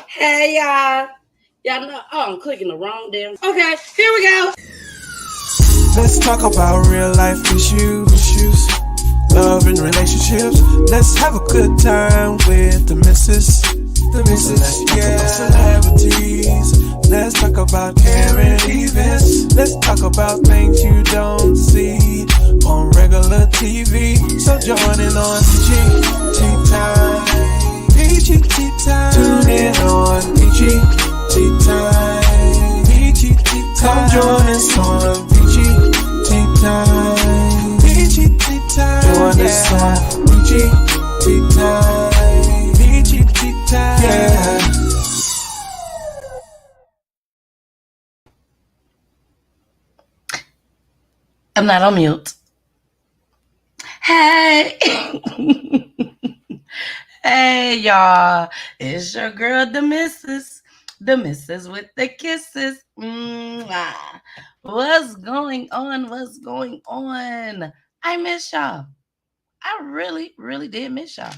Hey y'all. Y'all know I'm clicking the wrong damn. Okay, here we go. Let's talk about real life issues, love and relationships. Let's have a good time with the missus. Yeah. Celebrities. Let's talk about current events. Let's talk about things you don't see on regular TV. So join in on PEACHY Tea Time. PEACHY Tea Time. Tune in on PEACHY Tea Time. PEACHY Tea Time. Come join us on PEACHY Tea Time. PEACHY Tea Time. Join us on PEACHY Tea Time. PEACHY Tea Time. Yeah. I'm not on mute. Hey. Hey y'all. It's your girl, the missus. The missus with the kisses. Mwah. What's going on? What's going on? I miss y'all. I really, really did miss y'all.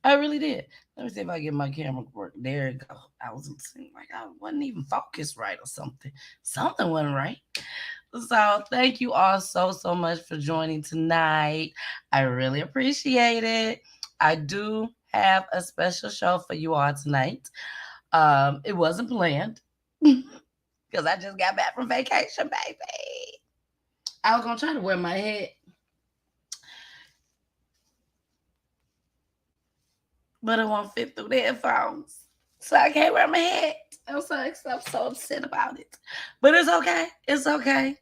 I really did. Let me see if I get my camera work. There it go. I was like I wasn't even focused right or something. Something wasn't right. So thank you all so much for joining tonight. I really appreciate it. I do have a special show for you all tonight. It wasn't planned because I just got back from vacation, baby. I was gonna try to wear my head, but it won't fit through the headphones. So I can't wear my head. I'm so upset about it. But it's okay. It's okay.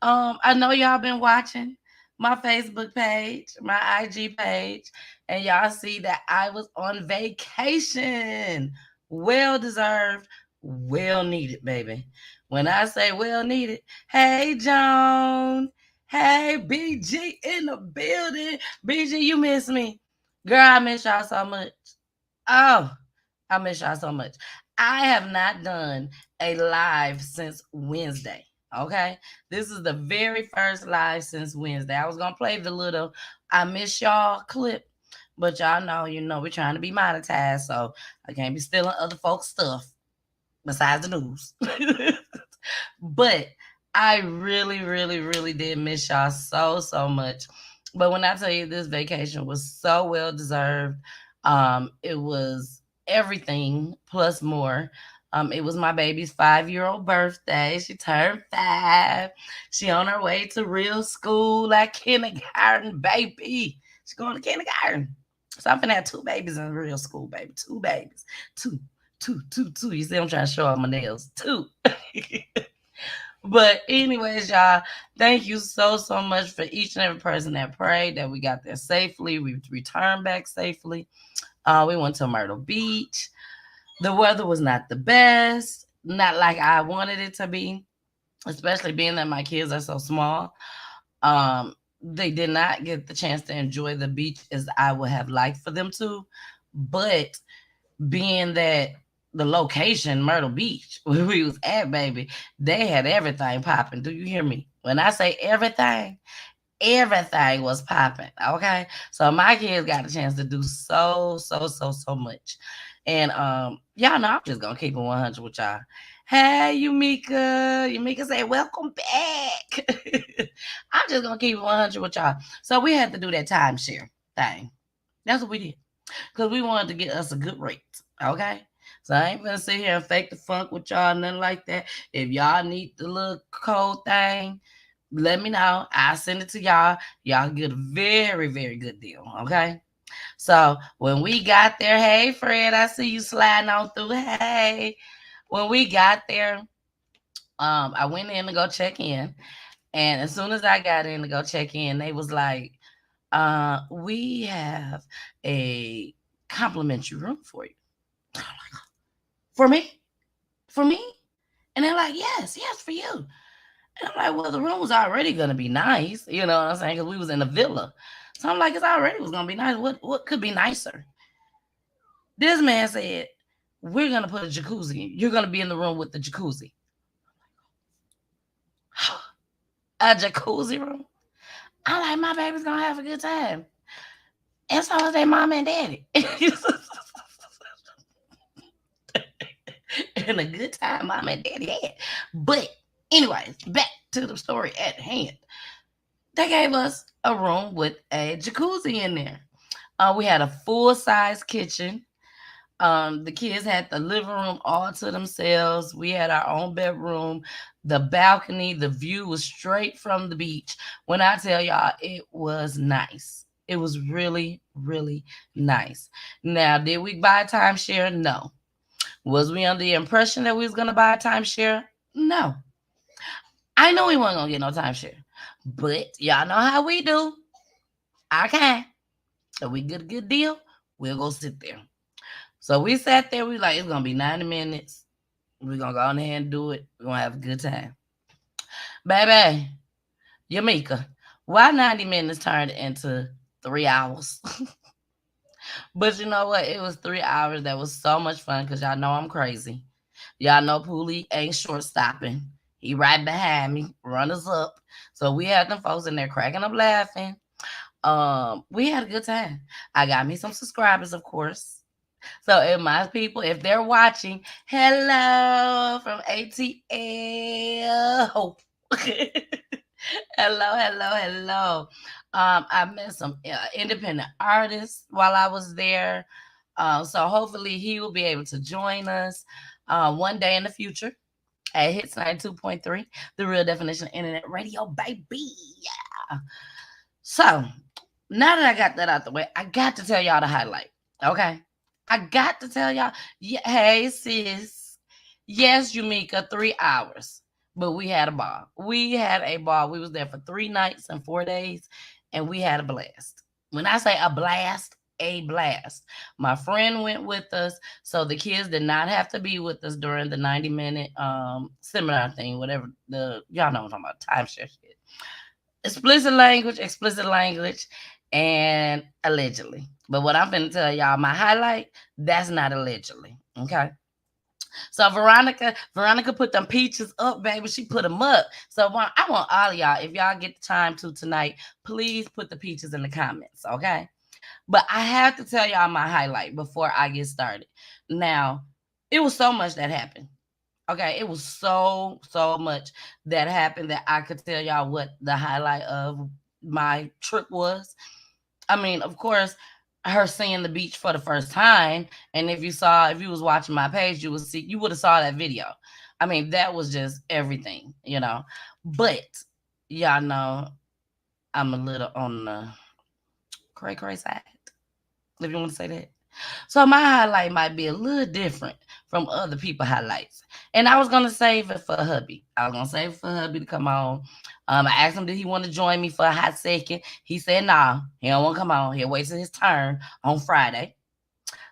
I know y'all been watching my Facebook page, my IG page, and y'all see that I was on vacation. Well deserved, well needed, baby. When I say well needed, hey Joan, hey BG in the building. BG, you miss me. Girl, I miss y'all so much. Oh, I miss y'all so much. I have not done a live since Wednesday. Okay. This is the very first live since Wednesday. I was gonna play the little I miss y'all clip, but y'all know, we're trying to be monetized, so I can't be stealing other folks' stuff besides the news. But I really, really, really did miss y'all so much. But when I tell you this vacation was so well deserved, it was everything plus more. It was my baby's 5-year-old birthday. She turned 5. She on her way to real school, like kindergarten, baby. She's going to kindergarten. So I'm gonna have 2 babies in real school, baby. 2 babies. Two. You see, I'm trying to show off my nails. 2. But anyways, y'all, thank you so much for each and every person that prayed that we got there safely. We returned back safely. We went to Myrtle Beach. The weather was not the best, not like I wanted it to be, especially being that my kids are so small. They did not get the chance to enjoy the beach as I would have liked for them to. But being that the location, Myrtle Beach, where we was at, baby, they had everything popping. Do you hear me? When I say everything, everything was popping. Okay. So my kids got a chance to do so much. And y'all know I'm just gonna keep it 100 with y'all. Hey, Yumika. Yumika say, welcome back. I'm just gonna keep it 100 with y'all. So we had to do that timeshare thing. That's what we did. Because we wanted to get us a good rate. Okay. So I ain't gonna sit here and fake the funk with y'all, nothing like that. If y'all need the little code thing, let me know. I'll send it to y'all. Y'all get a very good deal. Okay. So when we got there, hey Fred, I see you sliding on through. Hey. When we got there, I went in to go check in. And as soon as I got in to go check in, they was like, we have a complimentary room for you. I'm like, for me? For me? And they're like, yes, for you. And I'm like, well, the room was already gonna be nice, you know what I'm saying? Because we was in a villa. So I'm like, it's already was gonna be nice. What could be nicer? This man said, we're gonna put a jacuzzi. You're gonna be in the room with the jacuzzi. A jacuzzi room? I'm like, my baby's gonna have a good time. And so is their mom and daddy. been a good time mom and daddy had. But anyways, back to the story at hand. They gave us a room with a jacuzzi in there. We had a full size kitchen. The kids had the living room all to themselves. We had our own bedroom, the balcony, the view was straight from the beach. When I tell y'all, it was nice. It was really, really nice. Now, did we buy a timeshare? No. Was we under the impression that we was gonna buy a timeshare? No. I know we wasn't gonna get no timeshare. But y'all know how we do. I can. If we get a good deal, we'll go sit there. So we sat there. We like, it's gonna be 90 minutes. We're gonna go on ahead and do it. We're gonna have a good time. Baby, Yamika, why 90 minutes turned into 3 hours? But you know what? It was 3 hours that was so much fun because y'all know I'm crazy. Y'all know Pooley ain't short stopping. He right behind me, runners up. So we had them folks in there cracking up laughing. We had a good time. I got me some subscribers, of course. So if my people, if they're watching, hello from ATL. Hello, hello, hello. I met some independent artists while I was there. So hopefully he will be able to join us one day in the future at Hits 92.3, the real definition of internet radio, baby. Yeah. So now that I got that out the way, I got to tell y'all the highlight. Okay. I got to tell y'all, yeah, hey sis. Yes, Yumika, 3 hours. But we had a ball. We had a ball. We was there for 3 nights and 4 days, and we had a blast. When I say a blast, a blast. My friend went with us, so the kids did not have to be with us during the 90-minute seminar thing, whatever the y'all know what I'm talking about, timeshare shit. Explicit language, and allegedly. But what I'm finna tell y'all, my highlight, that's not allegedly. Okay. So Veronica put them peaches up, baby. She put them up. So I want all of y'all, if y'all get the time to tonight, please put the peaches in the comments, okay? But I have to tell y'all my highlight before I get started. Now, it was so much that happened. Okay, it was so much that happened that I could tell y'all what the highlight of my trip was. I mean, of course, her seeing the beach for the first time, and if you was watching my page, you would have saw that video. I mean, that was just everything, you know. But y'all know I'm a little on the cray side, if you want to say that. So my highlight might be a little different from other people highlights. And I was gonna save it for hubby. I was gonna save it for hubby to come on. I asked him did he want to join me for a hot second. He said nah, he don't want to come on. He'll wait till his turn on Friday.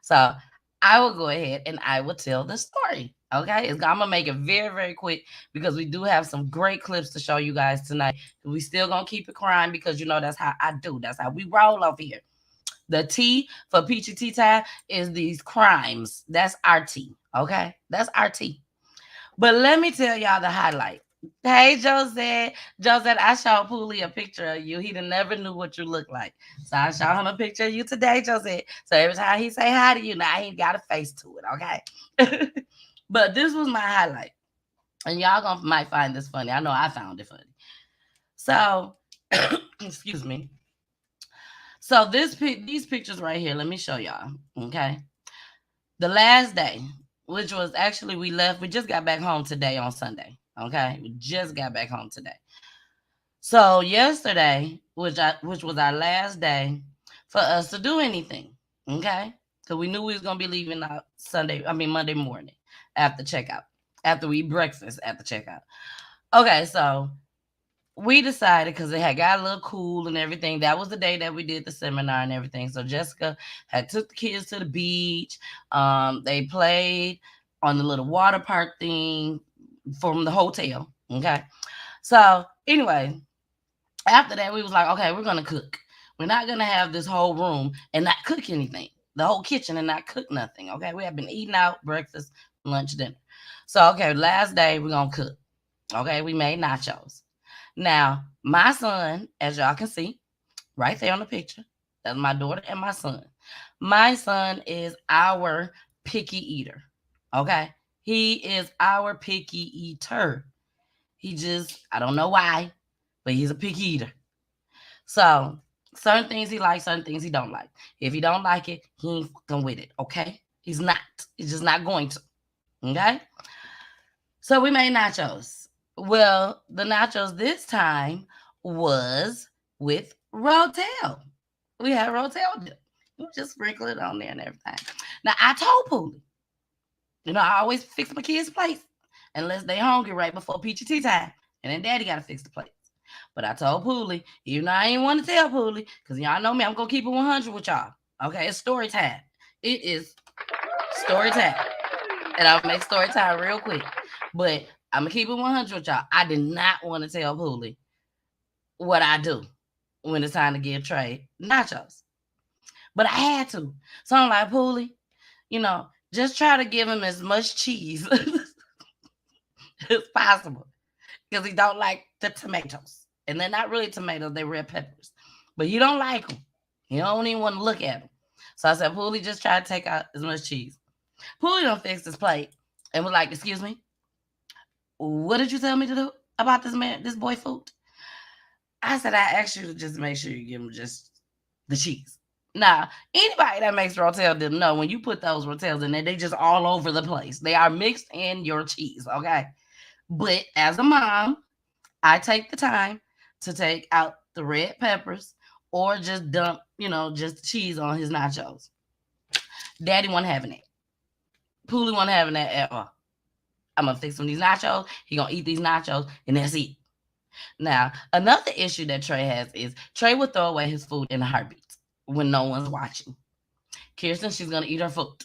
So I will go ahead and I will tell the story. Okay, I'm gonna make it very, very quick because we do have some great clips to show you guys tonight. We still gonna keep it crime because you know that's how I do. That's how we roll over here. The T for Peachy Tea Time is these crimes. That's our T. Okay? That's our T. But let me tell y'all the highlight. Hey, Josette. Josette, I showed Pooley a picture of you. He never knew what you looked like. So I showed him a picture of you today, Josette. So every time he say hi to you, now he got a face to it, okay? But this was my highlight. And y'all might find this funny. I know I found it funny. So, excuse me. So these pictures right here, let me show y'all. Okay. The last day, which was actually we just got back home today on Sunday. Okay. We just got back home today. So yesterday, which was our last day for us to do anything. Okay. So we knew we was gonna be leaving Monday morning after checkout. After we eat breakfast at the checkout. Okay, so we decided because it had got a little cool and everything. That was the day that we did the seminar and everything. So Jessica had took the kids to the beach. They played on the little water park thing from the hotel. Okay. So anyway, after that, we was like, okay, we're gonna cook. We're not gonna have this whole room and not cook anything. The whole kitchen and not cook nothing. Okay. We have been eating out breakfast, lunch, dinner. So okay, last day we're gonna cook. Okay, we made nachos. Now, my son, as y'all can see, right there on the picture, that's my daughter and my son. My son is our picky eater. Okay? He is our picky eater. He just, I don't know why, but he's a picky eater. So certain things he likes, certain things he don't like. If he don't like it, he ain't fucking with it. Okay, he's not. He's just not going to. Okay. So we made nachos. Well, the nachos this time was with Rotel. We had Rotel dip. We just sprinkle it on there and everything. Now I told Poolie, I always fix my kids' plates unless they hungry right before peachy tea time. And then daddy gotta fix the plates. But I told Poolie, even though I ain't want to tell Poolie, because y'all know me, I'm gonna keep it 100 with y'all. Okay, it's story time. It is story time. And I'll make story time real quick. But I'm gonna keep it 100 with y'all. I did not want to tell Poolie what I do when it's time to give Trey nachos. But I had to. So I'm like, Poolie, just try to give him as much cheese as possible. Because he don't like the tomatoes. And they're not really tomatoes, they're red peppers. But you don't like them. You don't even want to look at them. So I said, Poolie, just try to take out as much cheese. Poolie done fixed his plate and was like, excuse me, what did you tell me to do about this boy food? I said, I asked you to just make sure you give him just the cheese. Now, anybody that makes rotel didn't know when you put those rotels in there, they just all over the place. They are mixed in your cheese, okay? But as a mom, I take the time to take out the red peppers or just dump, just cheese on his nachos. Daddy wasn't having it. Poolie wasn't having that at all. I'm gonna fix him these nachos. He gonna eat these nachos, and that's it. Now, another issue that Trey has is Trey would throw away his food in a heartbeat when no one's watching. Kirsten, she's gonna eat her food.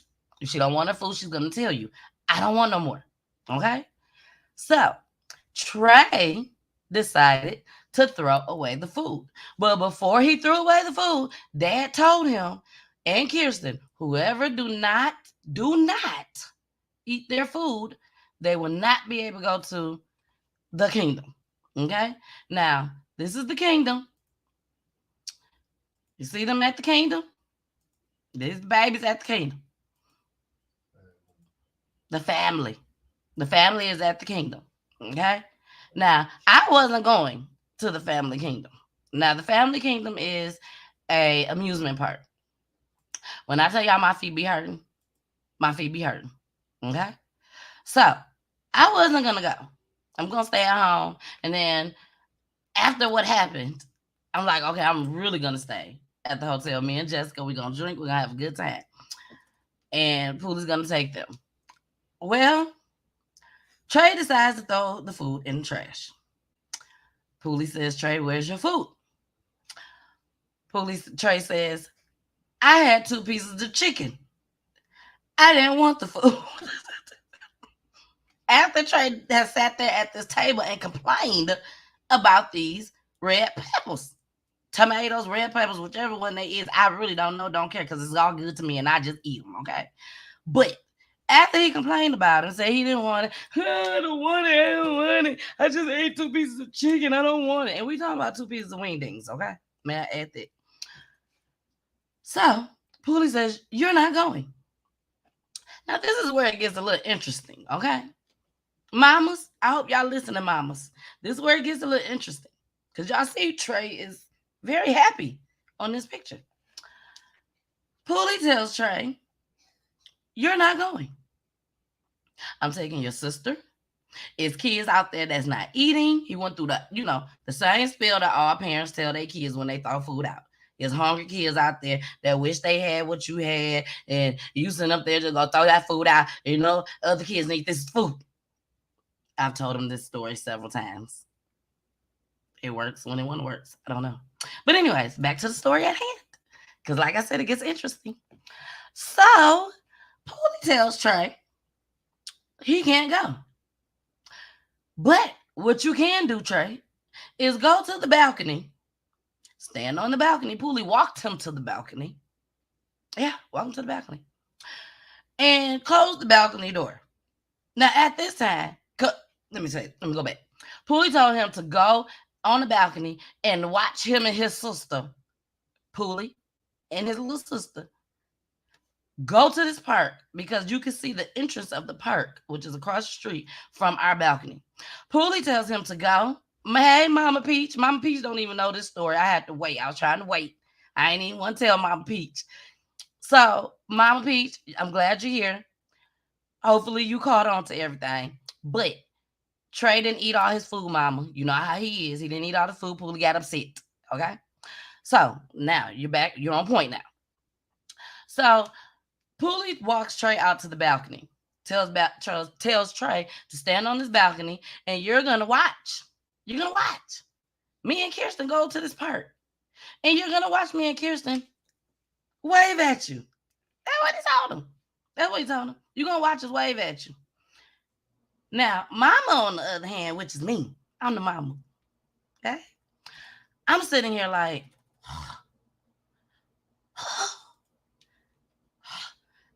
If she don't want her food, she's gonna tell you, I don't want no more. Okay? So Trey decided to throw away the food. But before he threw away the food, Dad told him and Kirsten, whoever do not eat their food, they will not be able to go to the kingdom. Okay? Now, this is the kingdom. You see them at the kingdom? These babies at the kingdom. The family. The family is at the kingdom. Okay? Now, I wasn't going to the family kingdom. Now, the family kingdom is a amusement park. When I tell y'all my feet be hurting, my feet be hurting. Okay? So, I wasn't going to go. I'm going to stay at home. And then after what happened, I'm like, okay, I'm really going to stay at the hotel. Me and Jessica, we're going to drink. We're going to have a good time. And Poolie's going to take them. Well, Trey decides to throw the food in the trash. Poolie says, Trey, where's your food? Trey says, I had 2 pieces of chicken. I didn't want the food. After Trey has sat there at this table and complained about these red peppers, tomatoes, red peppers, whichever one they is, I really don't know, don't care, because it's all good to me and I just eat them, okay? But after he complained about it, said he didn't want it, I don't want it, I just ate 2 pieces of chicken, I don't want it. And we talking about 2 pieces of wingdings, okay? May I add that? So, Poolie says, you're not going. Now, this is where it gets a little interesting, okay? Mamas, I hope y'all listen to mamas. This is where it gets a little interesting. Because y'all see Trey is very happy on this picture. Poolie tells Trey, you're not going. I'm taking your sister. It's kids out there that's not eating. He went through the same spiel that all parents tell their kids when they throw food out. There's hungry kids out there that wish they had what you had, and you sitting up there just gonna throw that food out. Other kids need this food. I've told them this story several times. It works when it works. I don't know. But anyways, back to the story at hand. Because like I said, it gets interesting. So, Poolie tells Trey he can't go. But what you can do, Trey, is go to the balcony. Stand on the balcony. Poolie walked him to the balcony. Yeah, walk him to the balcony. And close the balcony door. Now, at this time, let me go back. Poolie told him to go on the balcony and watch him and his sister, Poolie and his little sister, Go to this park because you can see the entrance of the park, which is across the street from our balcony. Poolie tells him to go. Hey, Mama Peach. Mama Peach don't even know this story. I had to wait. I was trying to wait. I ain't even want to tell Mama Peach. So, Mama Peach, I'm glad you're here. Hopefully you caught on to everything. But Trey didn't eat all his food, Mama. You know how he is. He didn't eat all the food. Poolie got upset. Okay? So, now you're back. You're on point now. So, Poolie walks Trey out to the balcony. Tells Trey to stand on this balcony, and you're gonna watch. You're gonna watch. Me and Kirsten go to this park, and you're gonna watch me and Kirsten wave at you. That's what he told him. That's what he told him. You're gonna watch us wave at you. Now, Mama, on the other hand, which is me, I'm the mama. Okay, I'm sitting here like.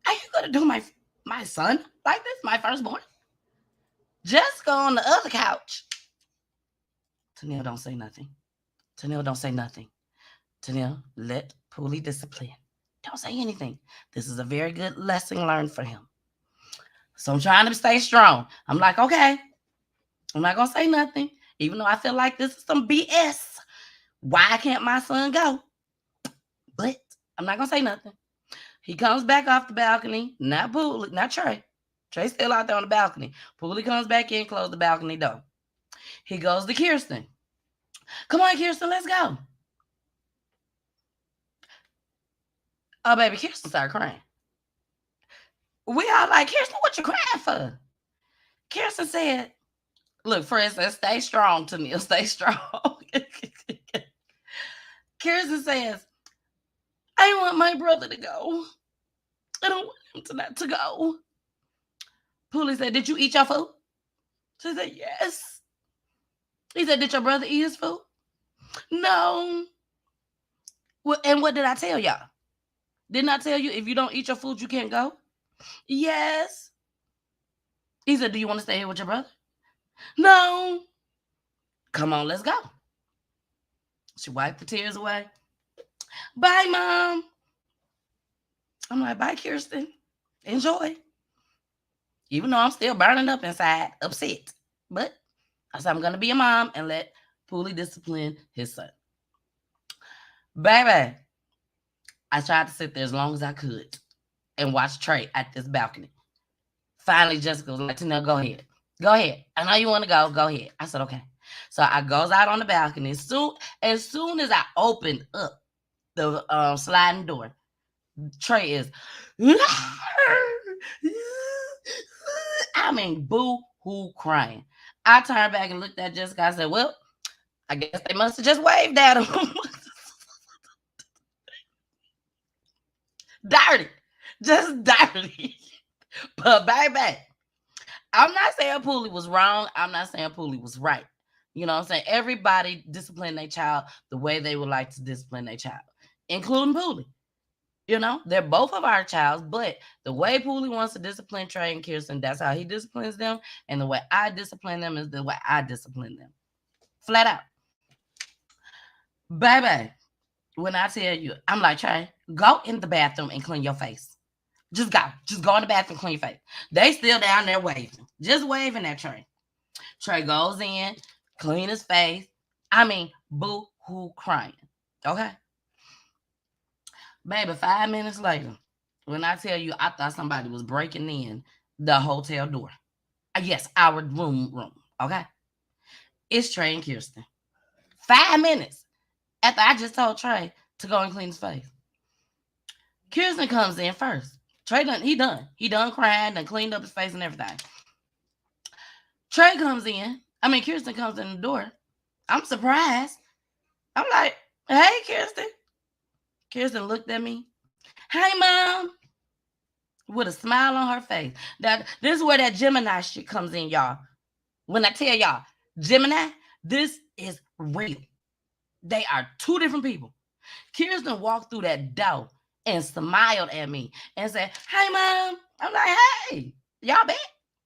Are you gonna do my son like this, my firstborn? Just go on the other couch. Tennille, don't say nothing. Tennille, don't say nothing. Tennille, let Poolie discipline. Don't say anything. This is a very good lesson learned for him. So I'm trying to stay strong. I'm like, okay, I'm not gonna say nothing, even though I feel like this is some BS. Why can't my son go? But I'm not gonna say nothing. He comes back off the balcony, not Poolie, not Trey. Trey's still out there on the balcony. Poolie comes back in, close the balcony door. He goes to Kirsten. Come on, Kirsten, let's go. Oh, baby, Kirsten started crying. We all like, Kirsten, what you crying for? Kirsten said, look, Fred said, stay strong, Tennille, stay strong. Kirsten says, I want my brother to go. I don't want him to not to go. Poolie said, did you eat your food? She said, yes. He said, did your brother eat his food? No. Well, and what did I tell y'all? Didn't I tell you if you don't eat your food, you can't go? Yes. He said, do you want to stay here with your brother? No. Come on, let's go. She wiped the tears away. Bye, Mom. I'm like, bye, Kirsten. Enjoy. Even though I'm still burning up inside, upset. But I said, I'm going to be a mom and let Poolie discipline his son. Baby, I tried to sit there as long as I could and watch Trey at this balcony. Finally, Jessica was like, no, go ahead. Go ahead. I know you want to go. Go ahead. I said, okay. So I goes out on the balcony. As soon as I opened up the sliding door, Trey is, I mean, boo-hoo crying. I turned back and looked at Jessica. I said, well, I guess they must have just waved at him. Dirty. Just dirty. But baby, I'm not saying Poolie was wrong. I'm not saying Poolie was right. You know what I'm saying? Everybody discipline their child the way they would like to discipline their child, including Poolie. You know, they're both of our childs, but the way Poolie wants to discipline Trey and Kirsten, that's how he disciplines them. And the way I discipline them is the way I discipline them. Flat out. Baby, when I tell you, I'm like, Trey, go in the bathroom and clean your face. Just go. Just go in the bathroom, clean your face. They still down there waving. Just waving at Trey. Trey goes in, clean his face. I mean, boo-hoo crying. Okay? Baby, 5 minutes later, when I tell you I thought somebody was breaking in the hotel door. Yes, our room. Okay? It's Trey and Kirsten. 5 minutes after I just told Trey to go and clean his face. Kirsten comes in first. Trey done. He done crying, done cleaned up his face and everything. Trey comes in. Kirsten comes in the door. I'm surprised. I'm like, hey, Kirsten. Kirsten looked at me. Hey, Mom. With a smile on her face. This is where that Gemini shit comes in, y'all. When I tell y'all, Gemini, this is real. They are two different people. Kirsten walked through that door and smiled at me and said, hey, Mom. I'm like, hey, y'all back?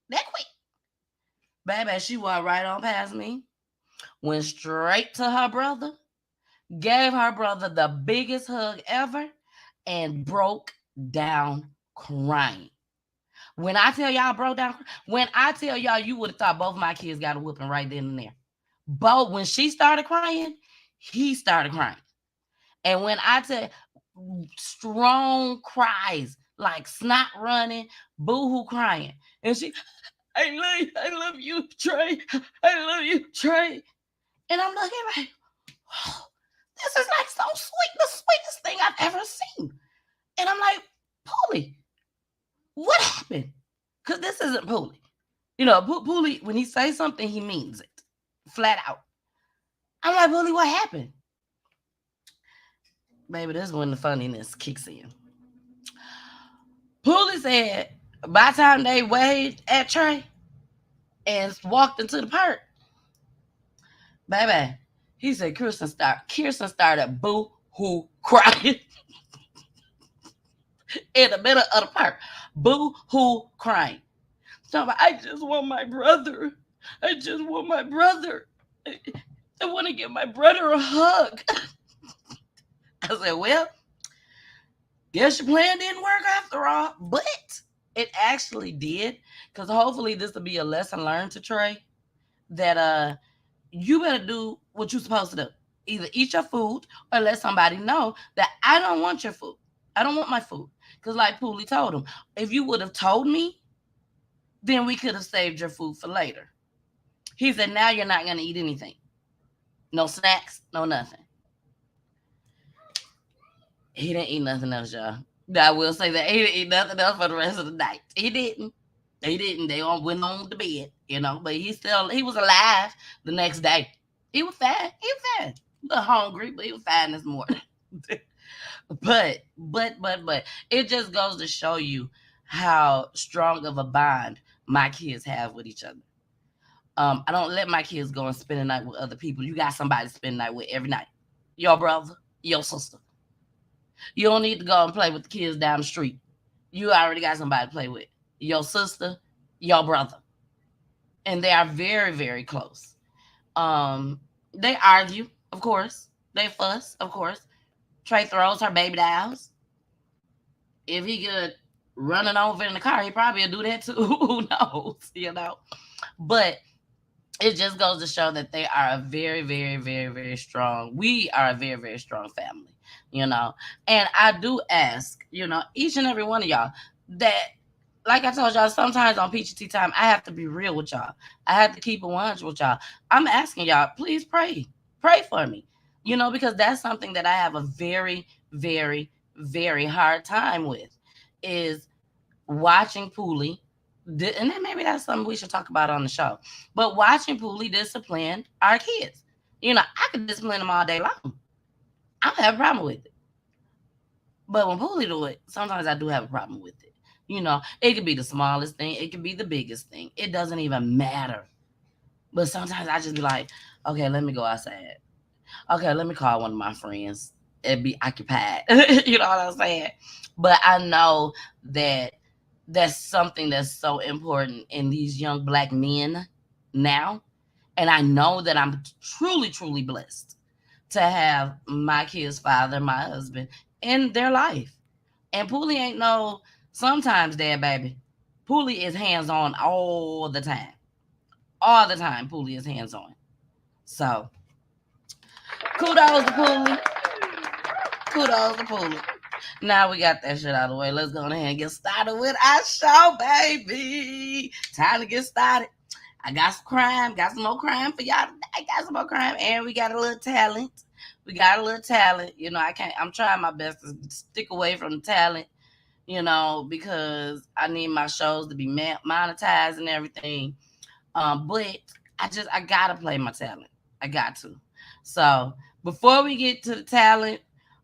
That quick. Baby, she walked right on past me, went straight to her brother, gave her brother the biggest hug ever, and broke down crying. When I tell y'all broke down, when I tell y'all, you would have thought both my kids got a whooping right then and there. Both, when she started crying, he started crying. And when I tell strong cries, like snot running, boo-hoo crying. And she, I love you, Trey. I love you, Trey. And I'm looking like, oh, this is like so sweet, the sweetest thing I've ever seen. And I'm like, Poolie, what happened? Because this isn't Poolie. You know, Poolie, when he says something, he means it. Flat out. I'm like, Poolie, what happened? Baby, this is when the funniness kicks in. Poolie said, by the time they waved at Trey and walked into the park, baby, he said Kirsten started boo-hoo crying in the middle of the park. Boo-hoo crying. So I just want my brother. I just want my brother. I want to give my brother a hug. I said, well, guess your plan didn't work after all. But it actually did. Because hopefully this will be a lesson learned to Trey. That you better do what you're supposed to do. Either eat your food or let somebody know that I don't want your food. I don't want my food. Because like Poolie told him, if you would have told me, then we could have saved your food for later. He said, now you're not going to eat anything. No snacks, no nothing. He didn't eat nothing else, y'all. I will say that he didn't eat nothing else for the rest of the night. He didn't. They all went on to bed, you know. But he was alive the next day. He was fine. A little hungry, but he was fine this morning. but it just goes to show you how strong of a bond my kids have with each other. I don't let my kids go and spend the night with other people. You got somebody to spend the night with every night. Your brother, your sister. You don't need to go and play with the kids down the street. You already got somebody to play with. Your sister, your brother. And they are very, very close. They argue, of course. They fuss, of course. Trey throws her baby dolls. If he could run it over in the car, he probably would do that too. Who knows, you know? But it just goes to show that they are a very, very, very, very strong. We are a very, very strong family, you know. And I do ask, you know, each and every one of y'all that, like I told y'all, sometimes on Peachy Tea Time, I have to be real with y'all. I have to keep it 100 with y'all. I'm asking y'all, please pray. Pray for me, you know, because that's something that I have a very, very, very hard time with is watching Poolie. And then maybe that's something we should talk about on the show. But watching Poolie discipline our kids. You know, I could discipline them all day long. I don't have a problem with it. But when Poolie do it, sometimes I do have a problem with it. You know, it could be the smallest thing. It could be the biggest thing. It doesn't even matter. But sometimes I just be like, okay, let me go outside. Okay, let me call one of my friends and be occupied. You know what I'm saying? But I know that that's something that's so important in these young Black men now. And I know that I'm truly, truly blessed to have my kid's father, my husband, in their life. And Poolie ain't no sometimes dad, baby. Poolie is hands-on all the time. All the time, Poolie is hands-on. So, kudos to Poolie. Kudos to Poolie. Now we got that shit out of the way. Let's go ahead and get started with our show, baby. Time to get started. I got some crime. Got some more crime for y'all today. I got some more crime. And we got a little talent. You know, I'm trying my best to stick away from the talent, you know, because I need my shows to be monetized and everything. But I gotta play my talent. I got to. So before we get to the talent,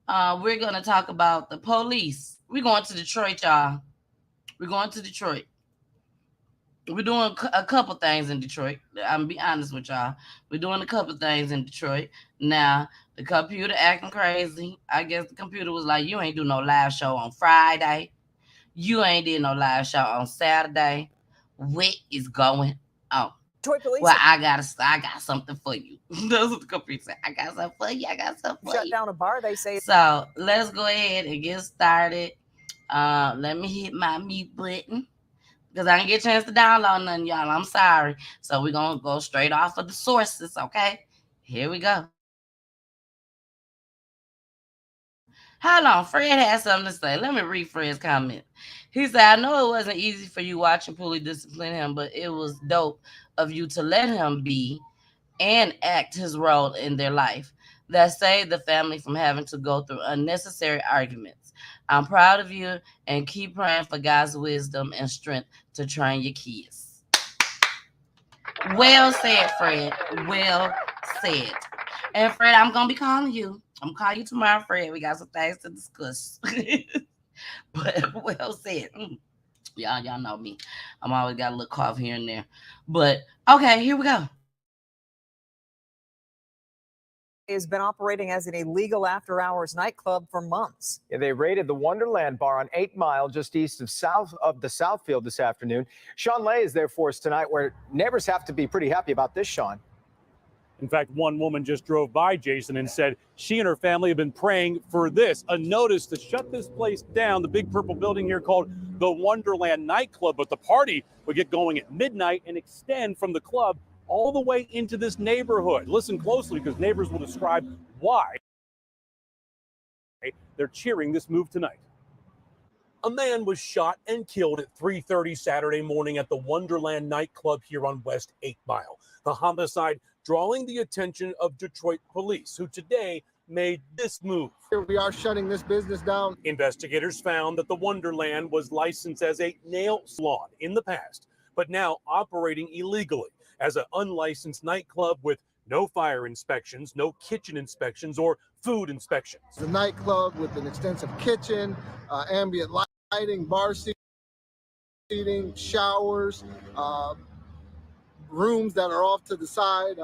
we're gonna talk about the police. We're going to Detroit, y'all. We're going to Detroit. We're doing a couple things in Detroit. I'm gonna be honest with y'all. We're doing a couple things in Detroit. Now, the computer acting crazy. I guess the computer was like, you ain't do no live show on Friday. You ain't did no live show on Saturday. What is going on? Well, I got something for you. That's what the computer said. I got something for you. Shut down a bar, they say. So let's go ahead and get started. Let me hit my mute button because I didn't get a chance to download none, y'all. I'm sorry. So we're gonna go straight off of the sources, okay? Here we go. Hold on, Fred had something to say. Let me read Fred's comment. He said, I know it wasn't easy for you watching Pulley discipline him, but it was dope of you to let him be and act his role in their life. That saved the family from having to go through unnecessary arguments. I'm proud of you and keep praying for God's wisdom and strength to train your kids. Well said, Fred. Well said. And Fred, I'm gonna be calling you. I'm gonna call you tomorrow, Fred. We got some things to discuss. But well said. Y'all know me. I'm always got a little cough here and there. But okay, here we go. Has been operating as an illegal after-hours nightclub for months. Yeah, they raided the Wonderland bar on 8 Mile, just east of the Southfield this afternoon. Sean Lay is there for us tonight, where neighbors have to be pretty happy about this, Sean. In fact, one woman just drove by Jason and said she and her family have been praying for this, a notice to shut this place down, the big purple building here called the Wonderland nightclub. But the party would get going at midnight and extend from the club all the way into this neighborhood. Listen closely, because neighbors will describe why they're cheering this move tonight. A man was shot and killed at 3:30 Saturday morning at the Wonderland nightclub here on West 8 Mile. The homicide drawing the attention of Detroit police, who today made this move. We are shutting this business down. Investigators found that the Wonderland was licensed as a nail salon in the past, but now operating illegally as an unlicensed nightclub with no fire inspections, no kitchen inspections, or food inspections. It's a nightclub with an extensive kitchen, ambient lighting, bar seating, showers, rooms that are off to the side.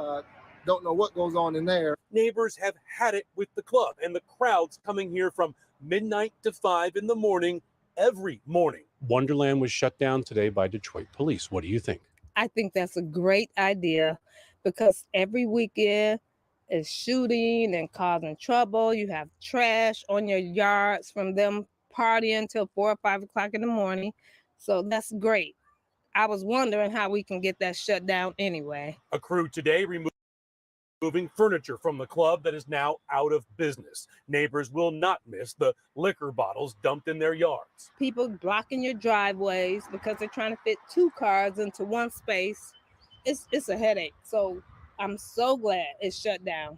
Don't know what goes on in there. Neighbors have had it with the club and the crowds coming here from midnight to 5 in the morning every morning. Wonderland was shut down today by Detroit police. What do you think? I think that's a great idea, because every weekend is shooting and causing trouble. You have trash on your yards from them partying till 4 or 5 o'clock in the morning. So that's great. I was wondering how we can get that shut down anyway. A crew today removing furniture from the club that is now out of business. Neighbors will not miss the liquor bottles dumped in their yards. People blocking your driveways because they're trying to fit 2 cars into one space. It's a headache. So I'm so glad it's shut down.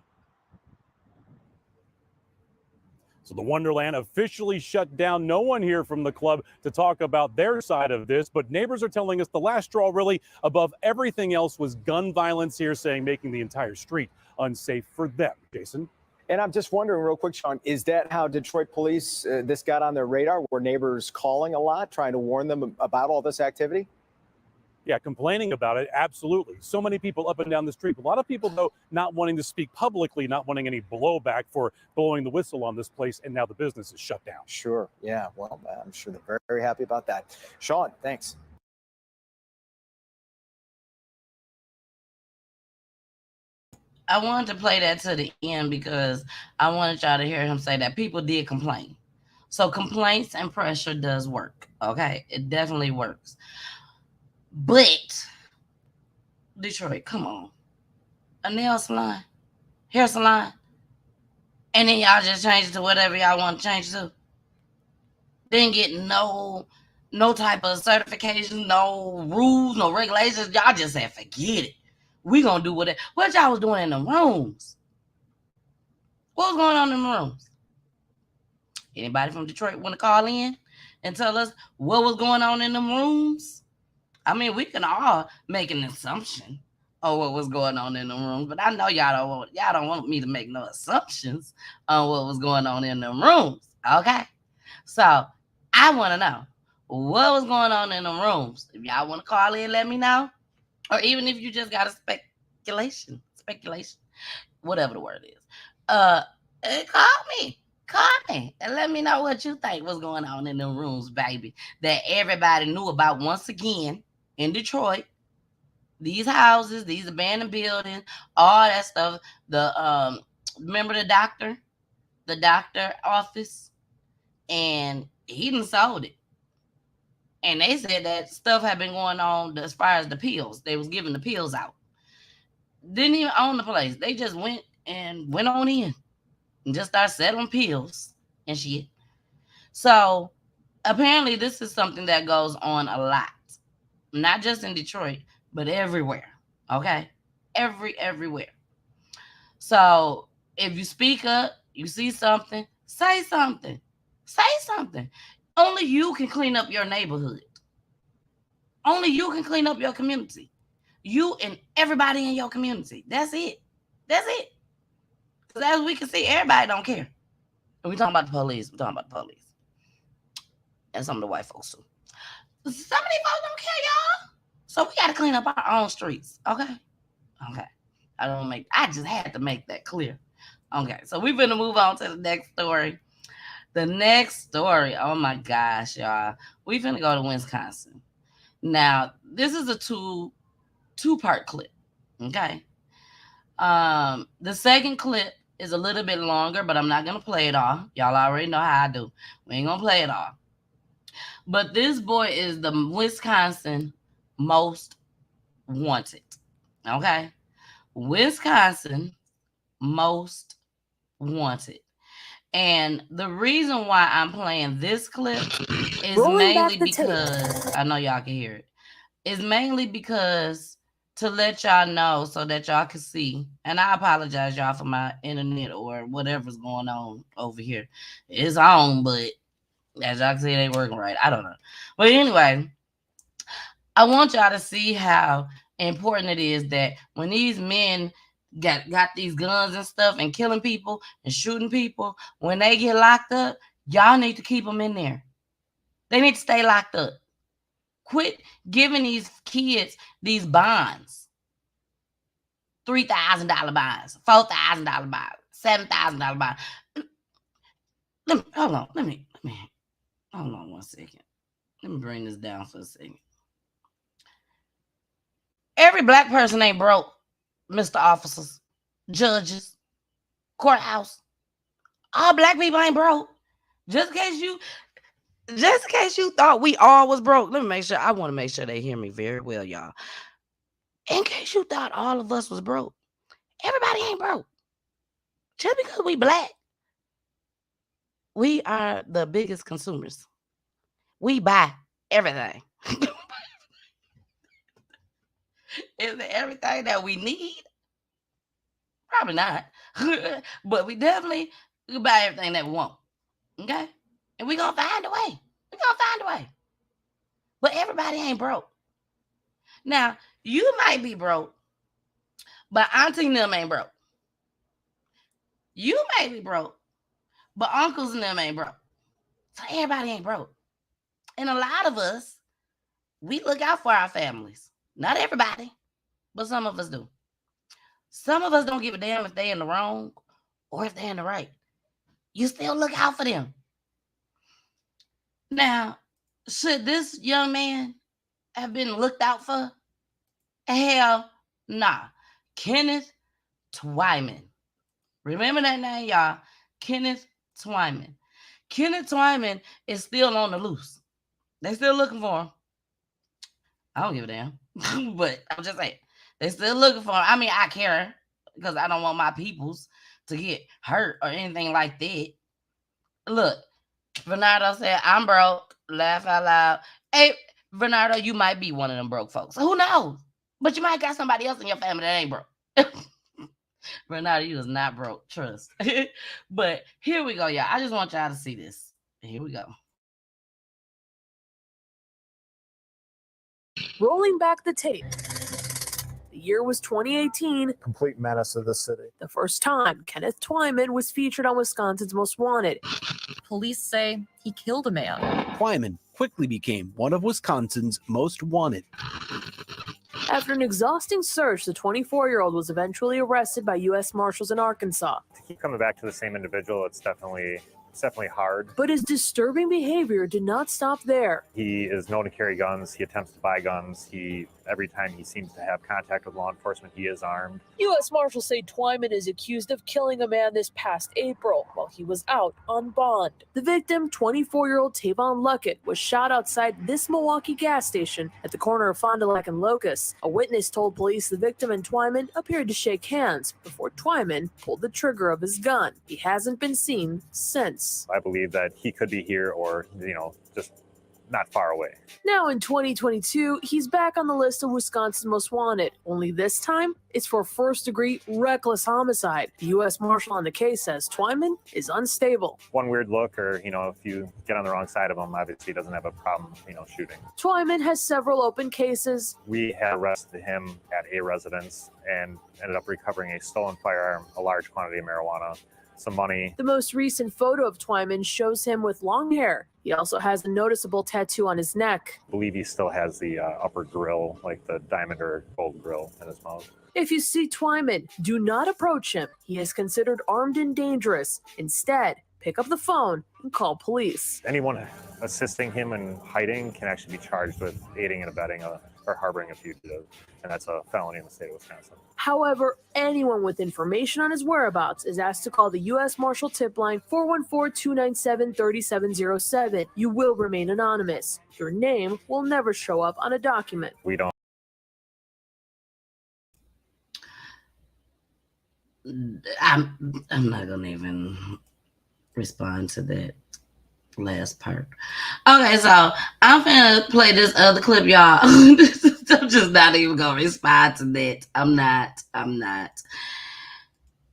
So the Wonderland officially shut down. No one here from the club to talk about their side of this, but neighbors are telling us the last straw, really, above everything else, was gun violence here, saying making the entire street unsafe for them. Jason? And I'm just wondering real quick, Sean, is that how Detroit police, this got on their radar? Were neighbors calling a lot, trying to warn them about all this activity? Yeah, complaining about it, absolutely. So many people up and down the street. A lot of people, though, not wanting to speak publicly, not wanting any blowback for blowing the whistle on this place, and now the business is shut down. Sure, yeah, well, I'm sure they're very, very happy about that. Sean, thanks. I wanted to play that to the end because I wanted y'all to hear him say that people did complain. So complaints and pressure does work, okay? It definitely works. But Detroit, come on. A nail salon, hair salon, and then y'all just change it to whatever y'all want to change it to. Didn't get no type of certification, no rules, no regulations. Y'all just said, forget it. We gonna do what y'all was doing in the rooms. What was going on in the rooms? Anybody from Detroit want to call in and tell us what was going on in the rooms? I mean, we can all make an assumption of what was going on in the rooms, but I know y'all don't want me to make no assumptions on what was going on in the rooms. Okay, so I want to know what was going on in the rooms. If y'all want to call in, let me know, or even if you just got a speculation, whatever the word is. Call me and let me know what you think was going on in the rooms, baby, that everybody knew about. Once again, in Detroit, these houses, these abandoned buildings, all that stuff. Remember the doctor office, and He done sold it. And they said that stuff had been going on as far as the pills. They was giving the pills out. Didn't even own the place. They just went on in and just started selling pills and shit. So apparently this is something that goes on a lot. Not just in Detroit, but everywhere. Okay? Everywhere. So if you speak up, you see something, say something. Say something. Only you can clean up your neighborhood. Only you can clean up your community. You and everybody in your community. That's it. That's it. Because as we can see, everybody don't care. And we talking about the police. We're talking about the police. And some of the white folks too. Some of these folks don't care, y'all. So we got to clean up our own streets. Okay? Okay. I just had to make that clear. Okay. So we're going to move on to the next story. The next story. Oh my gosh, y'all. We're going to go to Wisconsin. Now, this is a two-part clip. Okay? The second clip is a little bit longer, but I'm not going to play it all. Y'all already know how I do. We ain't going to play it all. But this boy is the Wisconsin most wanted. Okay? Wisconsin most wanted. And the reason why I'm playing this clip is mainly because I know y'all can hear it. It's mainly because to let y'all know so that y'all can see. And I apologize, y'all, for my internet or whatever's going on over here. It's on, but as y'all can see, it ain't working right. I don't know. But anyway, I want y'all to see how important it is that when these men got these guns and stuff and killing people and shooting people, when they get locked up, y'all need to keep them in there. They need to stay locked up. Quit giving these kids these bonds. $3,000 bonds, $4,000 bonds, $7,000 bonds. Hold on one second. Let me bring this down for a second. Every black person ain't broke, Mr. Officers, judges, courthouse. All black people ain't broke. Just in case you thought we all was broke. Let me make sure. I want to make sure they hear me very well, y'all. In case you thought all of us was broke, everybody ain't broke. Just because we black, we are the biggest consumers. We buy everything. Is it everything that we need? Probably not. But we definitely buy everything that we want. Okay? And we're going to find a way. But everybody ain't broke. Now, you might be broke, but auntie and them ain't broke. You may be broke, but uncles and them ain't broke. So everybody ain't broke. And a lot of us, we look out for our families. Not everybody, but some of us do. Some of us don't give a damn if they're in the wrong or if they're in the right. You still look out for them. Now, should this young man have been looked out for? Hell, nah. Kenneth TYME. Remember that name, y'all? Kenneth TYME. Kenneth TYME is still on the loose. They still looking for him. I don't give a damn. But I'm just saying, they still looking for him. I mean, I care because I don't want my peoples to get hurt or anything like that. Look, Bernardo said, I'm broke. Laugh out loud. Hey, Bernardo, you might be one of them broke folks. Who knows? But you might got somebody else in your family that ain't broke. Bernardo, you is not broke. Trust. But here we go, y'all. I just want y'all to see this. Here we go. Rolling back the tape. The year was 2018. Complete menace of the city. The first time Kenneth TYME was featured on Wisconsin's Most Wanted. Police say he killed a man. TYME quickly became one of Wisconsin's most wanted. After an exhausting search, the 24-year-old was eventually arrested by U.S. Marshals in Arkansas. To keep coming back to the same individual, it's definitely It's definitely hard. But his disturbing behavior did not stop there. He is known to carry guns. He attempts to buy guns. Every time he seems to have contact with law enforcement, he is armed. U.S. Marshals say TYME is accused of killing a man this past April while he was out on bond. The victim, 24-year-old Tavon Luckett, was shot outside this Milwaukee gas station at the corner of Fond du Lac and Locust. A witness told police the victim and TYME appeared to shake hands before TYME pulled the trigger of his gun. He hasn't been seen since. I believe that he could be here or, just not far away. Now in 2022, he's back on the list of Wisconsin's most wanted. Only this time, it's for first-degree reckless homicide. The U.S. Marshal on the case says TYME is unstable. One weird look or, if you get on the wrong side of him, obviously he doesn't have a problem, shooting. TYME has several open cases. We had arrested him at a residence and ended up recovering a stolen firearm, a large quantity of marijuana, some money. The most recent photo of TYME shows him with long hair. He also has a noticeable tattoo on his neck. I believe he still has the upper grill, like the diamond or gold grill in his mouth. If you see TYME, do not approach him. He is considered armed and dangerous. Instead, pick up the phone and call police. Anyone assisting him in hiding can actually be charged with aiding and abetting or harboring a fugitive, and that's a felony in the state of Wisconsin. However, anyone with information on his whereabouts is asked to call the U.S. Marshal tip line 414-297-3707. You will remain anonymous. Your name will never show up on a document. We don't. I'm not gonna even respond to that last part. Okay, so I'm finna play this other clip, y'all. I'm just not even gonna respond to that. I'm not.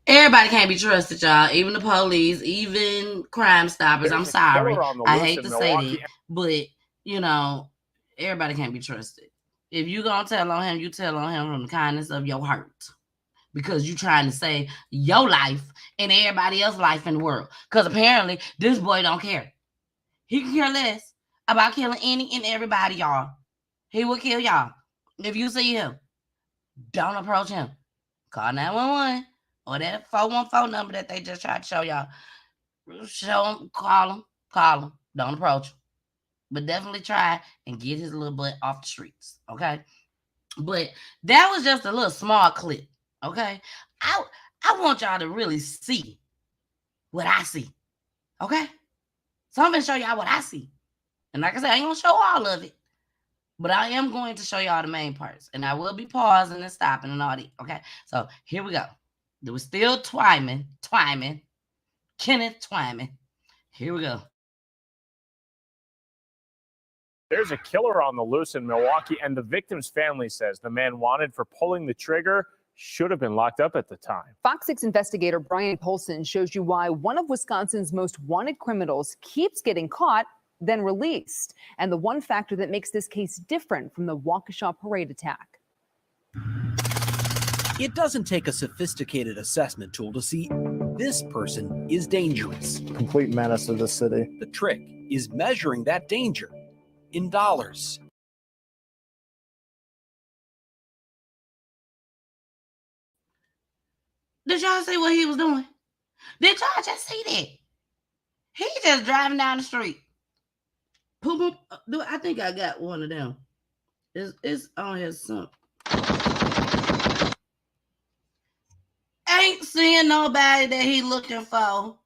Everybody can't be trusted, y'all. Even the police, even Crime Stoppers. I'm sorry. I hate to say that, but everybody can't be trusted. If you gonna tell on him, you tell on him from the kindness of your heart. Because you're trying to save your life and everybody else's life in the world. Because apparently this boy don't care. He can care less about killing any and everybody, y'all. He will kill y'all. If you see him, don't approach him. Call 911 or that 414 number that they just tried to show y'all. Show him, call him. Don't approach him. But definitely try and get his little butt off the streets, okay? But that was just a little small clip. Okay, I want y'all to really see what I see. Okay, so I'm gonna show y'all what I see, and like I said, I ain't gonna show all of it, but I am going to show y'all the main parts, and I will be pausing and stopping and all that. Okay, so here we go. There was still Kenneth TYME. Here we go. There's a killer on the loose in Milwaukee, and the victim's family says the man wanted for pulling the trigger should have been locked up at the time. Fox 6 investigator Brian Polson shows you why one of Wisconsin's most wanted criminals keeps getting caught, then released, and the one factor that makes this case different from the Waukesha parade attack. It doesn't take a sophisticated assessment tool to see this person is dangerous. Complete menace to the city. The trick is measuring that danger in dollars. Did y'all see what he was doing? Did y'all just see that? He just driving down the street. Boom, boom. I think I got one of them. It's on his sump. Ain't seeing nobody that he looking for.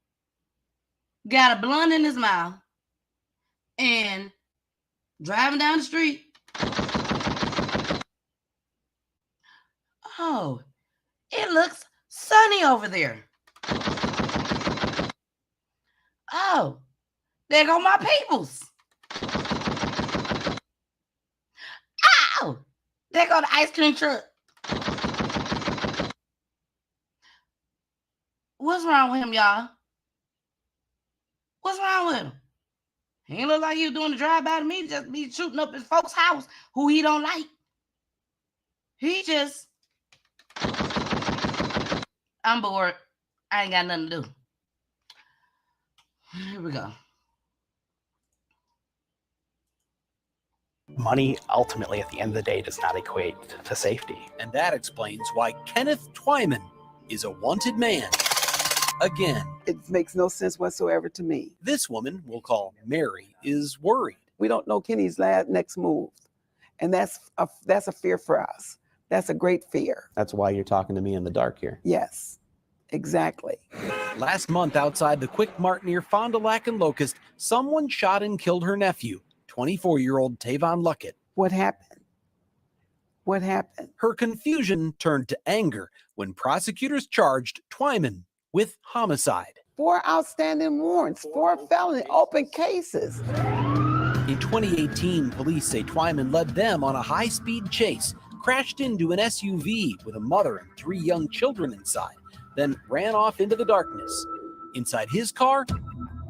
Got a blunt in his mouth. And driving down the street. Oh, it looks sunny over there. Oh, there go my peoples. Ow, there go the ice cream truck. What's wrong with him, y'all? What's wrong with him? He ain't look like he was doing the drive-by to me, just be shooting up his folks' house who he don't like. He just... I'm bored. I ain't got nothing to do. Here we go. Money, ultimately, at the end of the day, does not equate to safety. And that explains why Kenneth TYME is a wanted man again. It makes no sense whatsoever to me. This woman, we'll call Mary, is worried. We don't know Kenny's next move, and that's a fear for us. That's a great fear. That's why you're talking to me in the dark here. Yes, exactly. Last month, outside the Quick Mart near Fond du Lac and Locust, someone shot and killed her nephew, 24-year-old Tavon Luckett. What happened? What happened? Her confusion turned to anger when prosecutors charged Twyman with homicide. 4 outstanding warrants, 4 felony open cases. In 2018, police say Twyman led them on a high-speed chase, crashed into an SUV with a mother and 3 young children inside, then ran off into the darkness. Inside his car,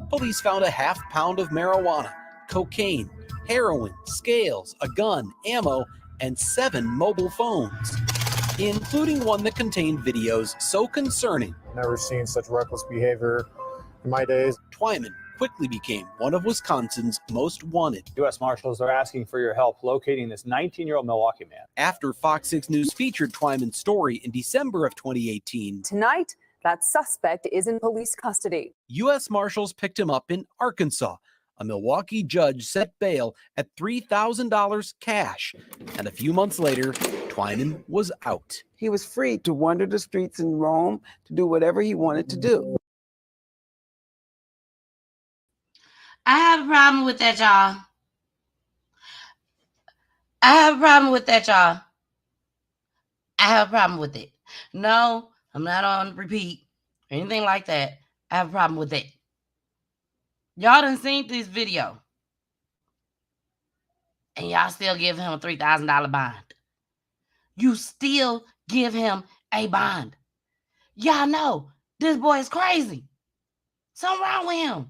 police found a half-pound of marijuana, cocaine, heroin, scales, a gun, ammo, and 7 mobile phones, including one that contained videos so concerning. Never seen such reckless behavior in my days. Twyman quickly became one of Wisconsin's most wanted. U.S. Marshals are asking for your help locating this 19-year-old Milwaukee man. After Fox 6 News featured Twyman's story in December of 2018, Tonight, that suspect is in police custody. U.S. Marshals picked him up in Arkansas. A Milwaukee judge set bail at $3,000 cash, and a few months later, Twyman was out. He was free to wander the streets in Rome, to do whatever he wanted to do. I have a problem with that, y'all. I have a problem with that, y'all. I have a problem with it. No, I'm not on repeat or anything like that. I have a problem with it. Y'all done seen this video. And y'all still give him a $3,000 bond. You still give him a bond. Y'all know this boy is crazy. Something wrong with him.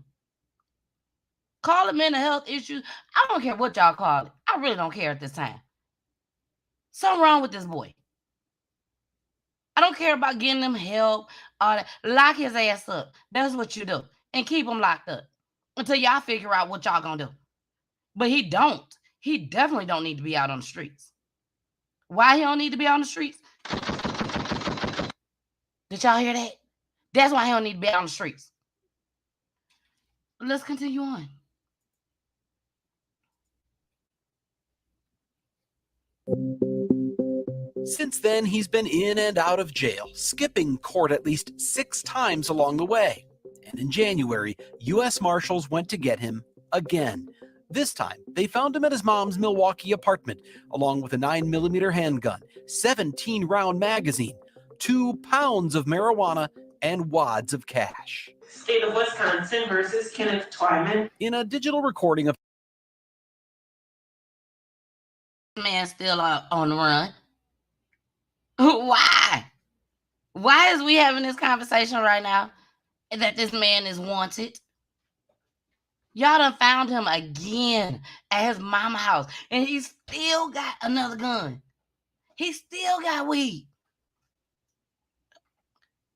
Call it mental health issues. I don't care what y'all call it. I really don't care at this time. Something wrong with this boy. I don't care about getting him help. Lock his ass up. That's what you do. And keep him locked up until y'all figure out what y'all gonna do. But he don't. He definitely don't need to be out on the streets. Why he don't need to be on the streets? Did y'all hear that? That's why he don't need to be out on the streets. Let's continue on. Since then, he's been in and out of jail, skipping court at least 6 times along the way. And in January, U.S. Marshals went to get him again. This time, they found him at his mom's Milwaukee apartment, along with a 9mm handgun, 17-round magazine, 2 pounds of marijuana, and wads of cash. State of Wisconsin versus Kenneth Twyman. In a digital recording of Man still on the run. Why? Why is we having this conversation right now that this man is wanted? Y'all done found him again at his mama house, and he still got another gun. He still got weed.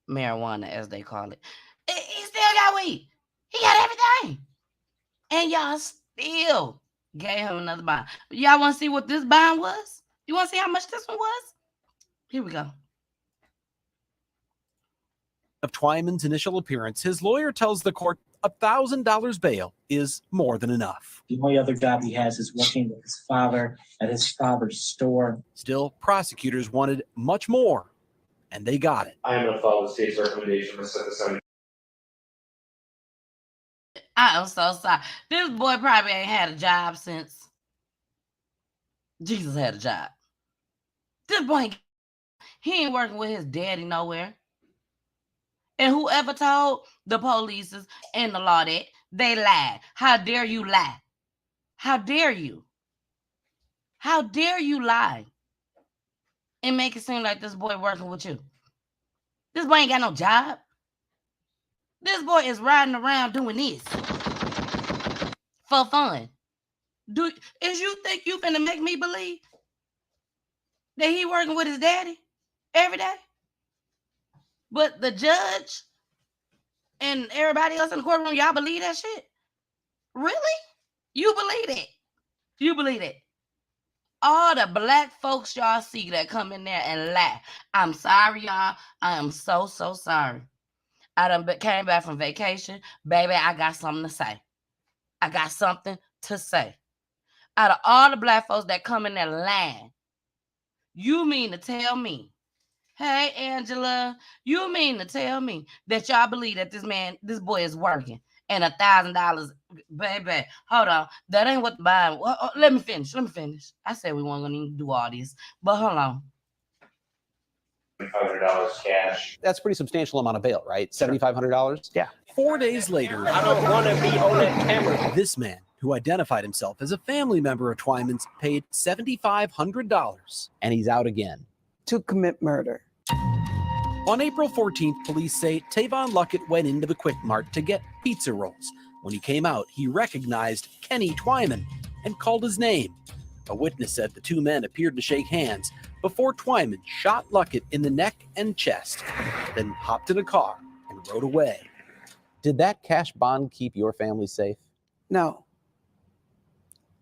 Marijuana, as they call it. He still got weed. He got everything. And y'all still gave him another bond. Y'all want to see what this bond was? You want to see how much this one was? Here we go. Of Twyman's initial appearance, his lawyer tells the court $1,000 bail is more than enough. The only other job he has is working with his father at his father's store. Still, prosecutors wanted much more, and they got it. I am going to follow the state's recommendation to set this on. I am so sorry. This boy probably ain't had a job since Jesus had a job. This boy, he ain't working with his daddy nowhere. And whoever told the police and the law that, they lied. How dare you lie? How dare you? How dare you lie and make it seem like this boy working with you? This boy ain't got no job. This boy is riding around doing this for fun. Is you think you finna make me believe that he working with his daddy every day? But the judge and everybody else in the courtroom, y'all believe that shit? Really? You believe it? You believe it? All the black folks y'all see that come in there and lie. I'm sorry, y'all. I am so sorry. came back from vacation. Baby, I got something to say. I got something to say. Out of all the black folks that come in there lying, you mean to tell me, hey, Angela, you mean to tell me that y'all believe that this boy is working and $1,000, baby, hold on. That ain't what the buying. Well, let me finish. I said we weren't going to even do all this, but hold on. $500 cash. That's a pretty substantial amount of bail, right? $7,500? Yeah. 4 days later, I don't want to be on that camera. This man, who identified himself as a family member of Twyman's, paid $7,500, and he's out again. To commit murder. On April 14th, police say Tavon Luckett went into the Quick Mart to get pizza rolls. When he came out, he recognized Kenny Twyman and called his name. A witness said the two men appeared to shake hands before Twyman shot Luckett in the neck and chest, then hopped in a car and rode away. Did that cash bond keep your family safe? No.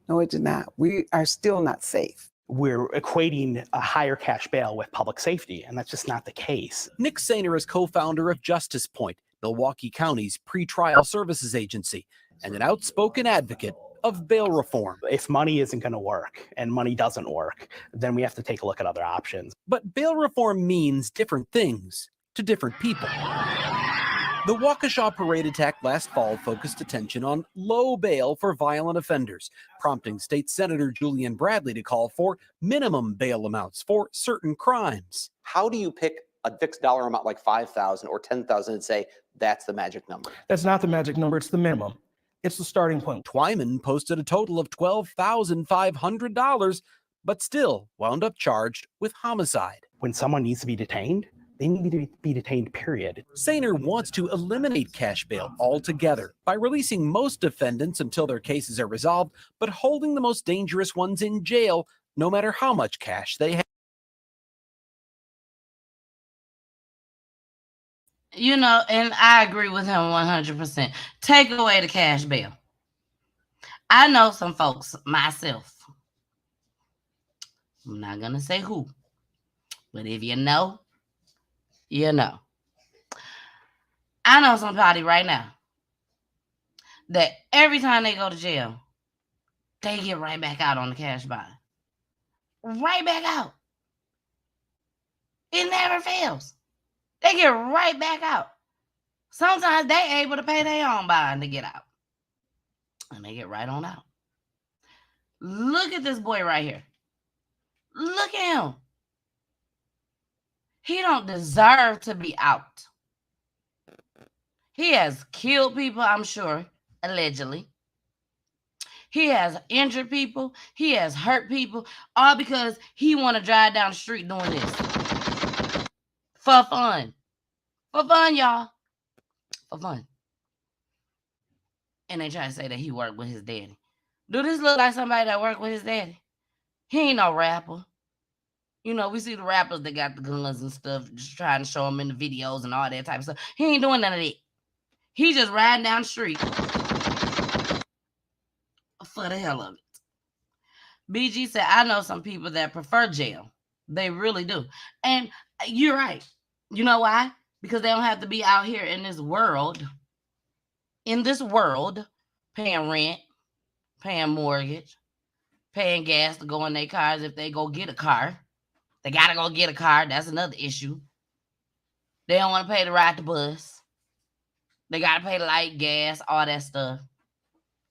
No, it did not. We are still not safe. We're equating a higher cash bail with public safety, and that's just not the case. Nick Sainer is co-founder of Justice Point, Milwaukee County's pretrial services agency, and an outspoken advocate of bail reform. If money isn't going to work and money doesn't work, then we have to take a look at other options. But bail reform means different things to different people. The Waukesha parade attack last fall focused attention on low bail for violent offenders, prompting State Senator Julian Bradley to call for minimum bail amounts for certain crimes. How do you pick a fixed dollar amount like $5,000 or $10,000 and say that's the magic number? That's not the magic number, it's the minimum. It's the starting point. Twyman posted a total of $12,500, but still wound up charged with homicide. When someone needs to be detained, they need to be detained, period. Sainer wants to eliminate cash bail altogether by releasing most defendants until their cases are resolved, but holding the most dangerous ones in jail no matter how much cash they have. You know, and I agree with him 100%. Take away the cash bail. I know some folks, myself. I'm not going to say who. But if you know, you know. I know somebody right now that every time they go to jail, they get right back out on the cash bond. Right back out. It never fails. They get right back out. Sometimes they able to pay their own bond to get out. And they get right on out. Look at this boy right here. Look at him. He don't deserve to be out. He has killed people, I'm sure, allegedly. He has injured people. He has hurt people, all because he want to drive down the street doing this. For fun. For fun, y'all. For fun. And they try to say that he worked with his daddy. Do this look like somebody that worked with his daddy? He ain't no rapper. You know, we see the rappers that got the guns and stuff, just trying to show them in the videos and all that type of stuff. He ain't doing none of that. He just riding down the street for the hell of it. BG said, I know some people that prefer jail. They really do. And you're right. You know why? Because they don't have to be out here in this world, paying rent, paying mortgage, paying gas to go in their cars if they go get a car. They got to go get a car. That's another issue. They don't want to pay to ride the bus. They got to pay the light, gas, all that stuff.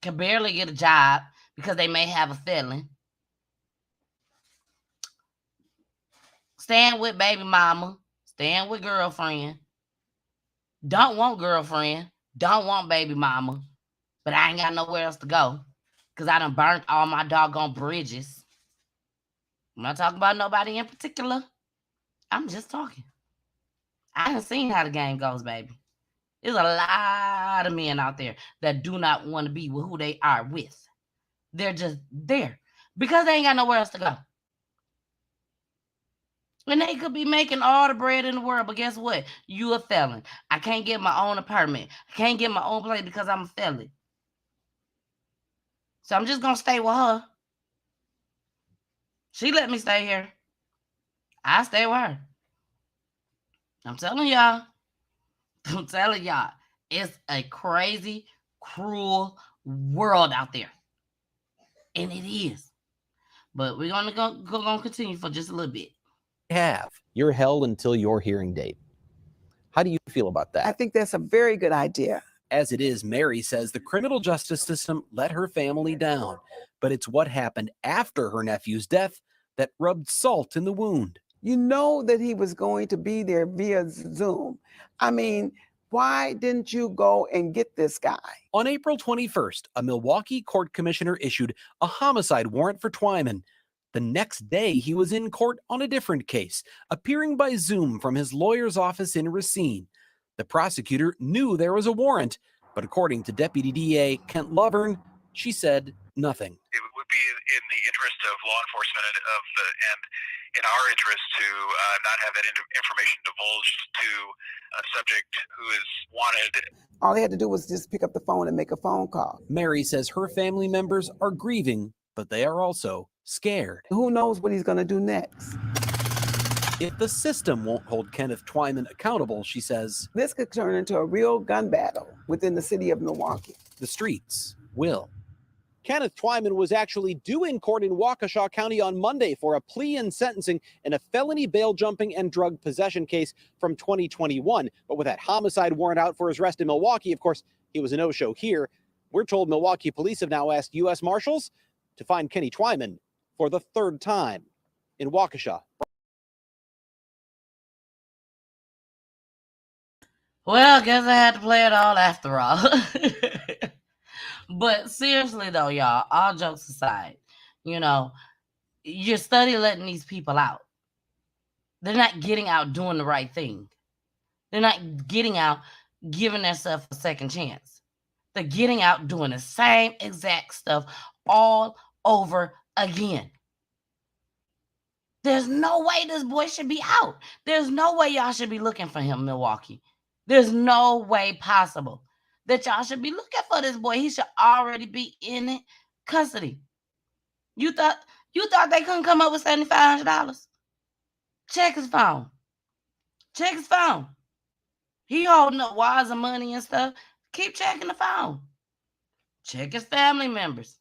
Can barely get a job because they may have a felony. Staying with baby mama. Staying with girlfriend. Don't want girlfriend. Don't want baby mama. But I ain't got nowhere else to go. Because I done burnt all my doggone bridges. I'm not talking about nobody in particular. I'm just talking. I done seen how the game goes, baby. There's a lot of men out there that do not want to be with who they are with. They're just there. Because they ain't got nowhere else to go. And they could be making all the bread in the world, but guess what? You a felon. I can't get my own apartment. I can't get my own place because I'm a felon. So I'm just going to stay with her. She let me stay here. I stay with her. I'm telling y'all. I'm telling y'all, it's a crazy, cruel world out there. And it is. But we're going to continue for just a little bit. You're held until your hearing date. How do you feel about that? I think that's a very good idea. As it is, Mary says the criminal justice system let her family down, but it's what happened after her nephew's death that rubbed salt in the wound. You know that he was going to be there via Zoom. I mean, why didn't you go and get this guy? On April 21st, a Milwaukee court commissioner issued a homicide warrant for Twyman. The next day, he was in court on a different case, appearing by Zoom from his lawyer's office in Racine. The prosecutor knew there was a warrant, but according to Deputy DA Kent Lovern, she said nothing. It would be in the interest of law enforcement and in our interest to not have that information divulged to a subject who is wanted. All they had to do was just pick up the phone and make a phone call. Mary says her family members are grieving, but they are also scared. Who knows what he's going to do next? If the system won't hold Kenneth Twyman accountable, she says, this could turn into a real gun battle within the city of Milwaukee. The streets will. Kenneth Twyman was actually due in court in Waukesha County on Monday for a plea and sentencing in a felony bail jumping and drug possession case from 2021. But with that homicide warrant out for his arrest in Milwaukee, of course, he was a no-show here. We're told Milwaukee police have now asked U.S. Marshals to find Kenny Twyman for the third time in Waukesha. Well, I guess I had to play it all after all. But seriously though, y'all, all jokes aside, you know, you're study letting these people out. They're not getting out doing the right thing. They're not getting out giving themselves a second chance. They're getting out doing the same exact stuff all over again. There's no way this boy should be out. There's no way y'all should be looking for him, Milwaukee. There's no way possible that y'all should be looking for this boy. He should already be in custody. You thought they couldn't come up with $7,500? Check his phone. Check his phone. He holding up wires of money and stuff. Keep checking the phone. Check his family members.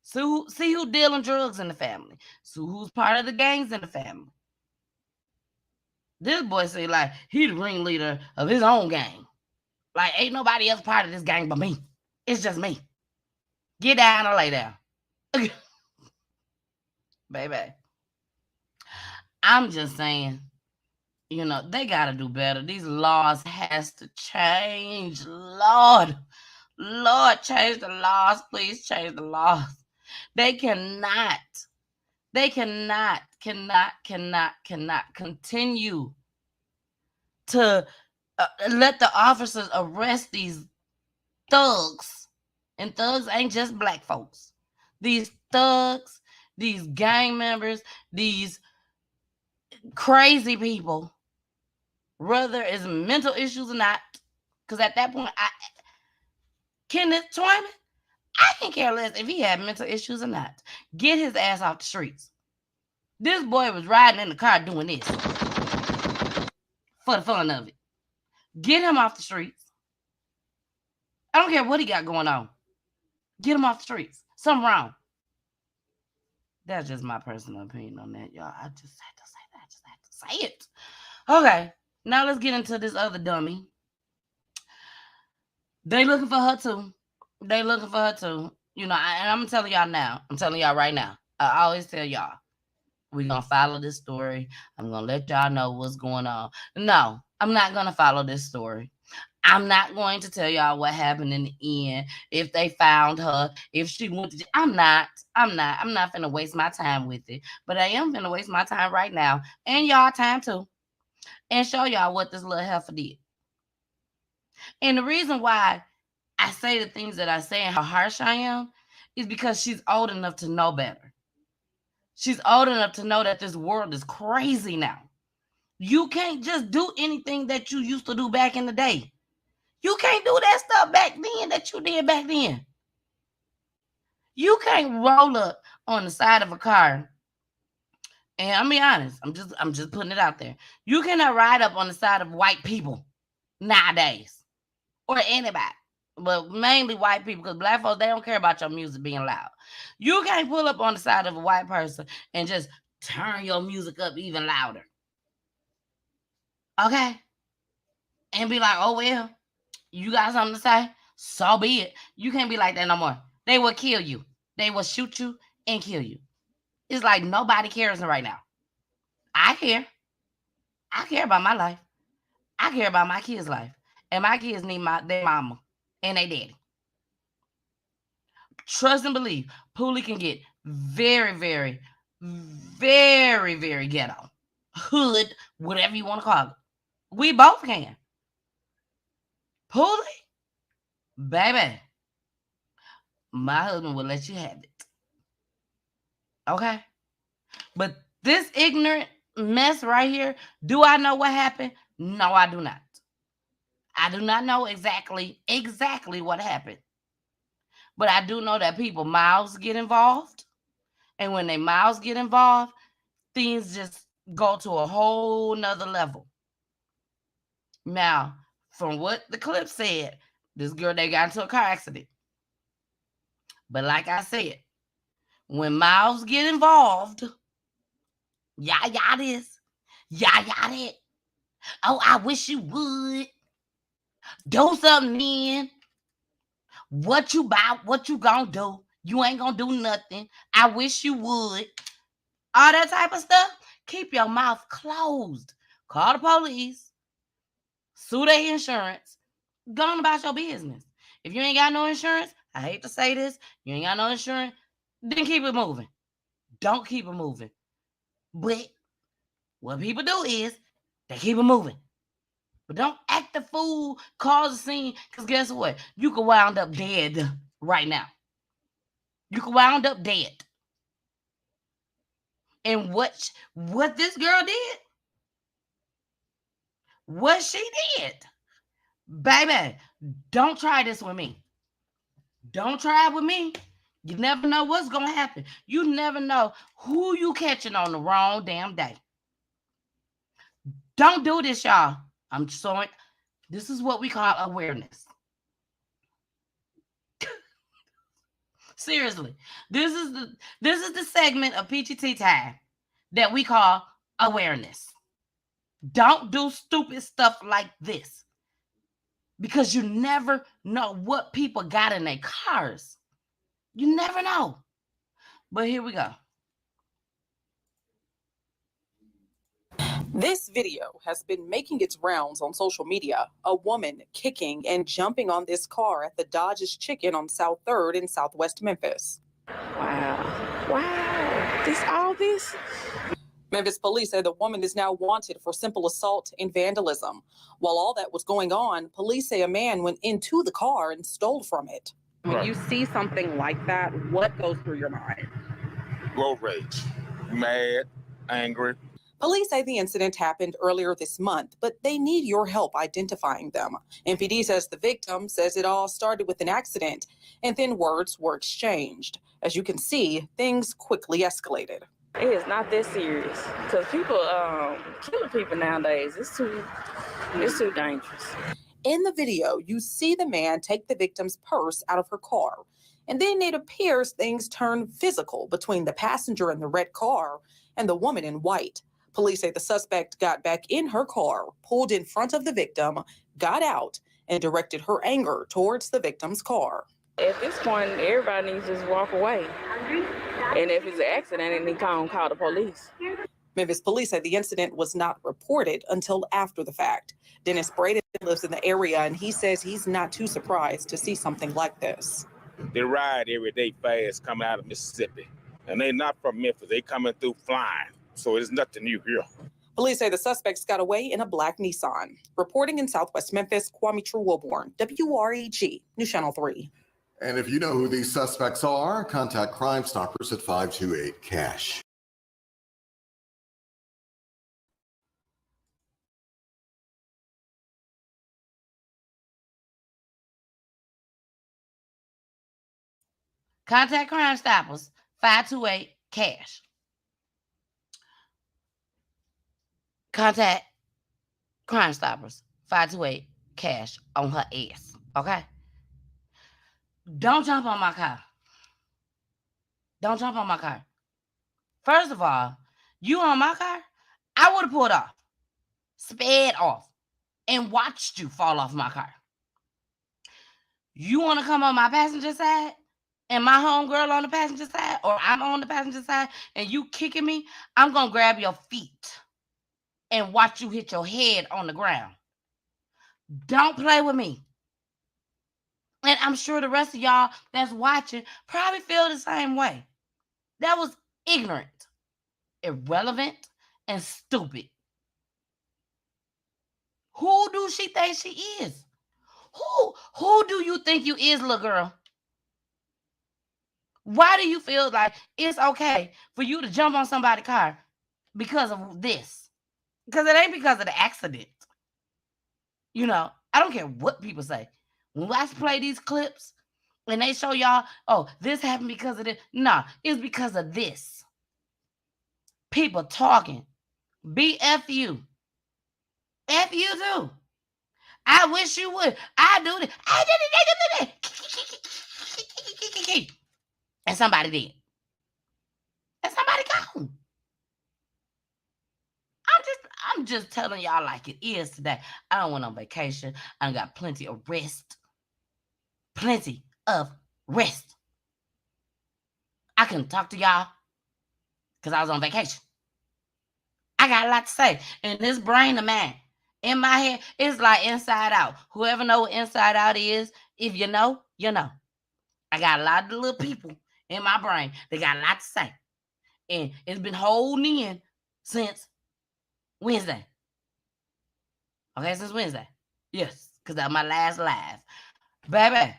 See who dealing drugs in the family. See who's part of the gangs in the family. This boy say like he the ringleader of his own gang. Like ain't nobody else part of this gang but me. It's just me. Get down or lay down. Baby. I'm just saying, you know, they got to do better. These laws has to change. Lord, change the laws. Please change the laws. They cannot continue to let the officers arrest these thugs. And thugs ain't just black folks. These thugs, these gang members, these crazy people, whether it's mental issues or not, because at that point, Kenneth Twyman, I can care less if he had mental issues or not. Get his ass off the streets. This boy was riding in the car doing this for the fun of it. Get him off the streets. I don't care what he got going on. Get him off the streets. Something wrong. That's just my personal opinion on that, y'all. I just had to say that. I just had to say it. Okay, now let's get into this other dummy. They looking for her too. They looking for her too. You know, and I'm telling y'all now. I'm telling y'all right now. I always tell y'all, we're going to follow this story. I'm going to let y'all know what's going on. No, I'm not going to follow this story. I'm not going to tell y'all what happened in the end. If they found her, if she went to, I'm not finna waste my time with it. But I am finna waste my time right now. And y'all time too. And show y'all what this little heifer did. And the reason why I say the things that I say and how harsh I am is because she's old enough to know better. She's old enough to know that this world is crazy now. You can't just do anything that you used to do back in the day. You can't do that stuff back then that you did back then. You can't roll up on the side of a car. And I'll be honest, I'm just putting it out there. You cannot ride up on the side of white people nowadays, or anybody, but mainly white people, because black folks, they don't care about your music being loud. You can't pull up on the side of a white person and just turn your music up even louder. Okay? And be like, oh, well, you got something to say? So be it. You can't be like that no more. They will kill you. They will shoot you and kill you. It's like nobody cares right now. I care. I care about my life. I care about my kids' life. And my kids need their mama and their daddy. Trust and believe, Poolie can get very, very, very, very ghetto. Hood, whatever you want to call it. We both can. Poolie, baby, my husband will let you have it. Okay? But this ignorant mess right here, do I know what happened? No, I do not. I do not know exactly what happened. But I do know that people mouths get involved. And when their mouths get involved, things just go to a whole nother level. Now, from what the clip said, this girl, they got into a car accident. But like I said, when mouths get involved, y'all this, y'all that. Oh, I wish you would. Do something then. What you about? What you gonna do? You ain't gonna do nothing. I wish you would. All that type of stuff. Keep your mouth closed. Call the police. Sue their insurance. Go on about your business. If you ain't got no insurance, I hate to say this, you ain't got no insurance, then keep it moving. Don't keep it moving. But what people do is they keep it moving. But don't act the fool, cause a scene, because guess what? You could wound up dead right now. You could wound up dead. And what this girl did, what she did, baby, don't try this with me. Don't try it with me. You never know what's going to happen. You never know who you catching on the wrong damn day. Don't do this, y'all. I'm sorry. This is what we call awareness. Seriously. This is the segment of Peachy Tea Time that we call awareness. Don't do stupid stuff like this. Because you never know what people got in their cars. You never know. But here we go. This video has been making its rounds on social media. A woman kicking and jumping on this car at the Dodge's Chicken on South 3rd in Southwest Memphis. Wow. This? Memphis police say the woman is now wanted for simple assault and vandalism. While all that was going on, police say a man went into the car and stole from it. When you see something like that, what goes through your mind? Road rage, mad, angry. Police say the incident happened earlier this month, but they need your help identifying them. MPD says the victim says it all started with an accident, and then words were exchanged. As you can see, things quickly escalated. It is not that serious because people killing people nowadays. It's too dangerous. In the video, you see the man take the victim's purse out of her car, and then it appears things turn physical between the passenger in the red car and the woman in white. Police say the suspect got back in her car, pulled in front of the victim, got out, and directed her anger towards the victim's car. At this point, everybody needs to just walk away. And if it's an accident, they call the police. Memphis police say the incident was not reported until after the fact. Dennis Braden lives in the area, and he says he's not too surprised to see something like this. They ride every day fast coming out of Mississippi. And they're not from Memphis. They coming through flying. So it's nothing new here. Police say the suspects got away in a black Nissan. Reporting in Southwest Memphis, Kwame True-Wilborn, WREG, News Channel 3. And if you know who these suspects are, contact Crime Stoppers at 528-CASH. Contact Crime Stoppers, 528-CASH. Contact Crime Stoppers, 528-CASH. cash on her ass, okay? Don't jump on my car. Don't jump on my car. First of all, you on my car, I would have pulled off, sped off, and watched you fall off my car. You want to come on my passenger side and my homegirl on the passenger side, or I'm on the passenger side and you kicking me, I'm going to grab your feet and watch you hit your head on the ground. Don't play with me. And I'm sure the rest of y'all that's watching probably feel the same way. That was ignorant, irrelevant, and stupid. Who do she think she is? Who do you think you is, little girl? Why do you feel like it's okay for you to jump on somebody's car because of this? Because it ain't because of the accident. You know, I don't care what people say. When I play these clips and they show y'all, oh, this happened because of this. Nah, it's because of this. People talking. BFU. F you too. I wish you would. I do this. I did it. And somebody did. And somebody gone. I'm just telling y'all like it is today. I don't went on vacation. I got plenty of rest. Plenty of rest. I couldn't talk to y'all because I was on vacation. I got a lot to say. And this brain of mine, in my head, it's like Inside Out. Whoever know what Inside Out is, if you know, you know. I got a lot of little people in my brain. They got a lot to say. And it's been holding in since Wednesday. Okay, since Wednesday. Yes, because that's my last live. Baby,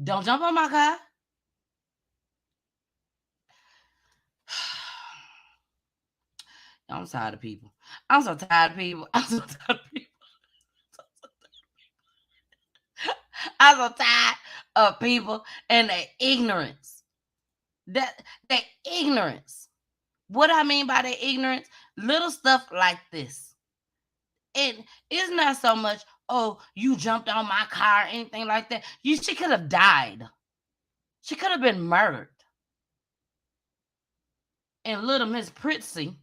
don't jump on my car. I'm tired of people. I'm so tired of people. I'm so tired of people. I'm so tired of people and their ignorance. Their ignorance. What I mean by their ignorance, little stuff like this. And it's not so much, oh, you jumped on my car, anything like that. She could have died. She could have been murdered. And little Miss Pritzy.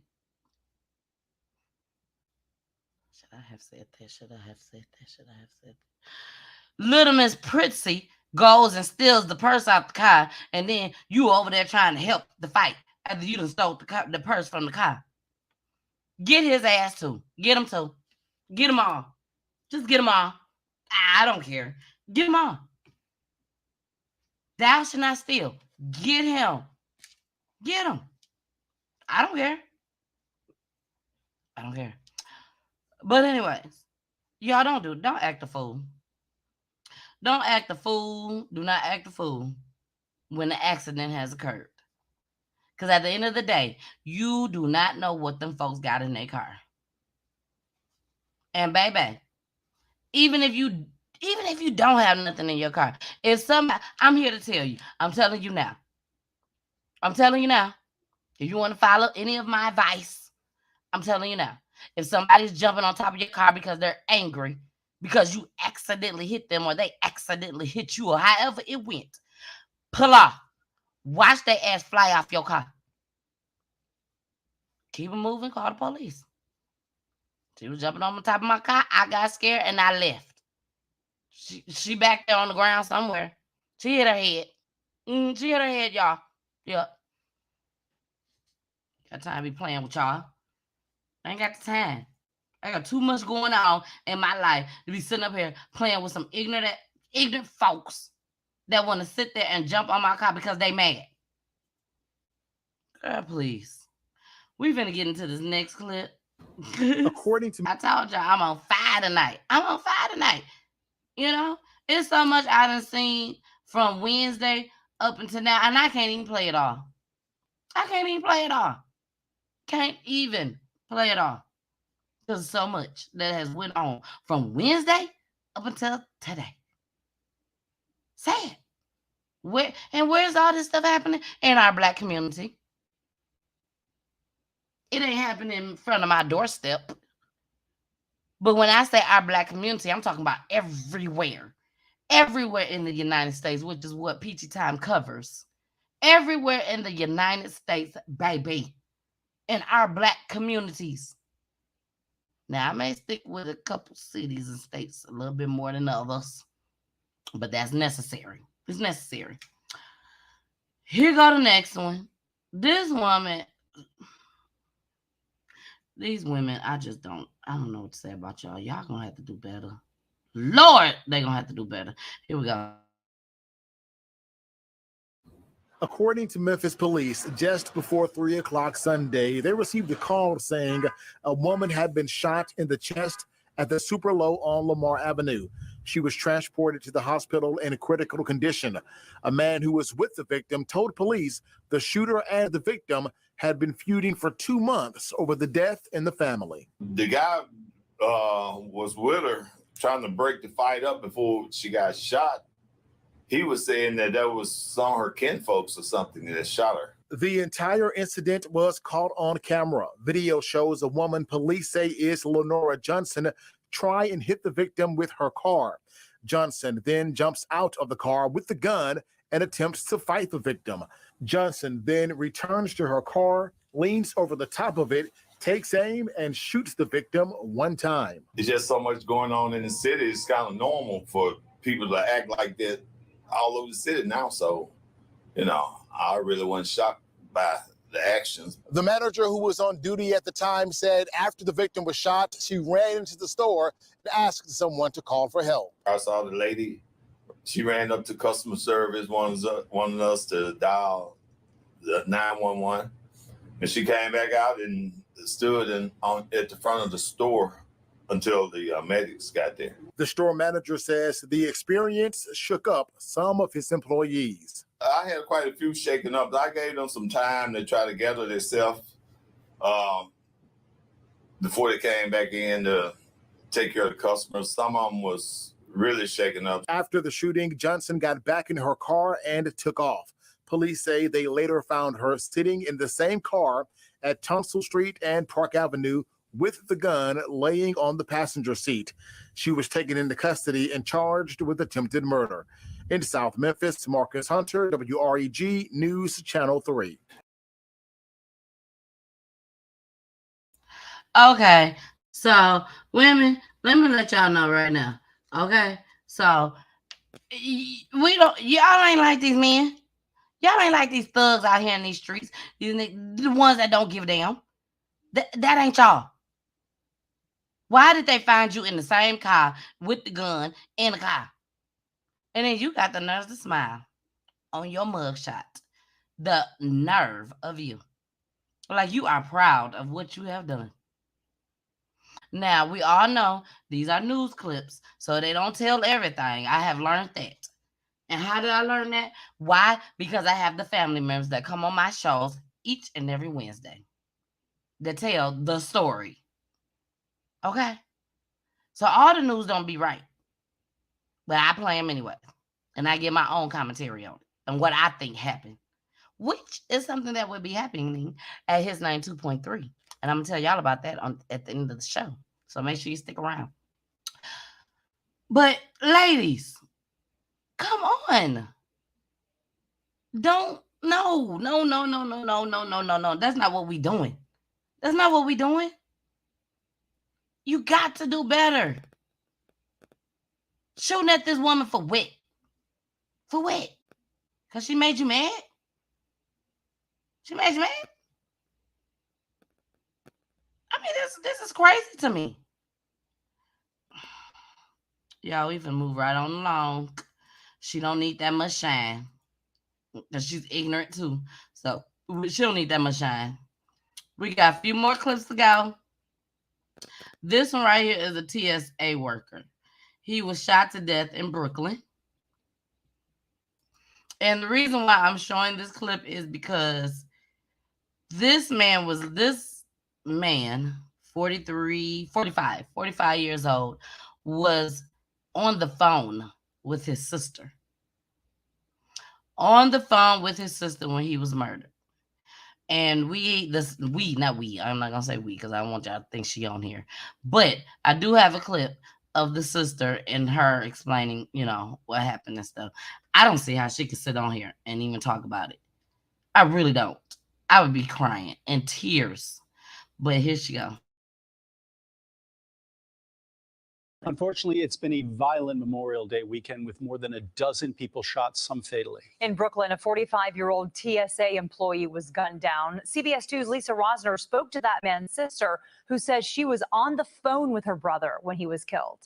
Should I have said that? Should I have said that? Should I have said that? Little Miss Pritzy goes and steals the purse out the car, and then you over there trying to help the fight after you done stole the purse from the car. Get his ass too. Get him too. Get him all. Just get him all. I don't care. Get him all. Thou shalt not steal. Get him. Get him. I don't care. I don't care. But anyways, y'all don't act a fool. Don't act a fool. Do not act a fool when the accident has occurred. Because at the end of the day, you do not know what them folks got in their car. And baby, even if you don't have nothing in your car, if somebody, I'm here to tell you, I'm telling you now. If you want to follow any of my advice, I'm telling you now. If somebody's jumping on top of your car because they're angry, because you accidentally hit them or they accidentally hit you or however it went, pull off. Watch their ass fly off your car. Keep it moving, call the police. She was jumping on the top of my car. I got scared and I left. She back there on the ground somewhere. She hit her head. She hit her head, y'all. Yep. Got time to be playing with y'all. I ain't got the time. I got too much going on in my life to be sitting up here playing with some ignorant folks that want to sit there and jump on my car because they mad. Girl, please. We finna get into this next clip. According to I told y'all I'm on fire tonight. You know, it's so much I done seen from Wednesday up until now, and I can't even play it all. Can't even play it all. There's so much that has went on from Wednesday up until today. Sad. Where's all this stuff happening? In our Black community. It ain't happening in front of my doorstep. But when I say our Black community, I'm talking about everywhere. Everywhere in the United States, which is what Peachy Time covers. Everywhere in the United States, baby. In our Black communities. Now, I may stick with a couple cities and states a little bit more than others, but that's necessary. It's necessary. Here go the next one. This woman, these women, I don't know what to say about y'all. Y'all gonna have to do better. Lord, they gonna have to do better. Here we go. According to Memphis police, just before 3 o'clock Sunday, they received a call saying a woman had been shot in the chest at the Super Low on Lamar Avenue. She was transported to the hospital in a critical condition. A man who was with the victim told police the shooter and the victim had been feuding for 2 months over the death in the family. The guy was with her trying to break the fight up before she got shot. He was saying that was some of her kinfolks or something that shot her. The entire incident was caught on camera. Video shows a woman police say is Lenora Johnson try and hit the victim with her car. Johnson then jumps out of the car with the gun and attempts to fight the victim. Johnson then returns to her car, leans over the top of it, takes aim, and shoots the victim 1 time. It's just so much going on in the city. It's kind of normal for people to act like that all over the city now. So, I really wasn't shocked by the actions. The manager who was on duty at the time said after the victim was shot, she ran into the store and asked someone to call for help. I saw the lady. She ran up to customer service, wanted us to dial the 911. And she came back out and stood at the front of the store until the medics got there. The store manager says the experience shook up some of his employees. I had quite a few shaken up. I gave them some time to try to gather themselves before they came back in to take care of the customers. Some of them was really shaken up. After the shooting, Johnson got back in her car and took off. Police say they later found her sitting in the same car at Tunstall Street and Park Avenue with the gun laying on the passenger seat. She was taken into custody and charged with attempted murder. In South Memphis, Marcus Hunter, WREG News Channel 3. Okay, so women, let me let y'all know right now. Okay, so y'all ain't like these men. Y'all ain't like these thugs out here in these streets. The ones that don't give a damn. That ain't y'all. Why did they find you in the same car with the gun in the car? And then you got the nerve to smile on your mugshot. The nerve of you. Like you are proud of what you have done. Now, we all know these are news clips, so they don't tell everything. I have learned that. And how did I learn that? Why? Because I have the family members that come on my shows each and every Wednesday that tell the story. Okay? So all the news don't be right. But I play them anyway. And I give my own commentary on it and what I think happened, which is something that would be happening at His Name 2.3. And I'm going to tell y'all about that at the end of the show. So make sure you stick around. But ladies, come on. No. That's not what we doing. That's not what we doing. You got to do better. Shooting at this woman for what? For what? Because she made you mad? She made you mad? I mean, this is crazy to me. Y'all, we finna move right on along. She don't need that much shine. Because she's ignorant too. So she don't need that much shine. We got a few more clips to go. This one right here is a TSA worker. He was shot to death in Brooklyn. And the reason why I'm showing this clip is because this man, 45 years old, was on the phone with his sister. On the phone with his sister when he was murdered. And not we, I'm not gonna say we because I don't want y'all to think she on here. But I do have a clip of the sister and her explaining, what happened and stuff. I don't see how she could sit on here and even talk about it. I really don't. I would be crying in tears. But here she go. Unfortunately, it's been a violent Memorial Day weekend with more than a dozen people shot, some fatally. In Brooklyn, a 45-year-old TSA employee was gunned down. CBS 2's Lisa Rosner spoke to that man's sister, who says she was on the phone with her brother when he was killed.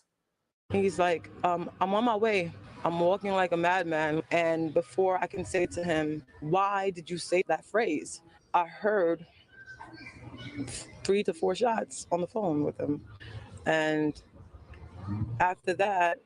He's like, I'm on my way. I'm walking like a madman. And before I can say to him, why did you say that phrase? I heard 3 to 4 shots on the phone with him. And after that,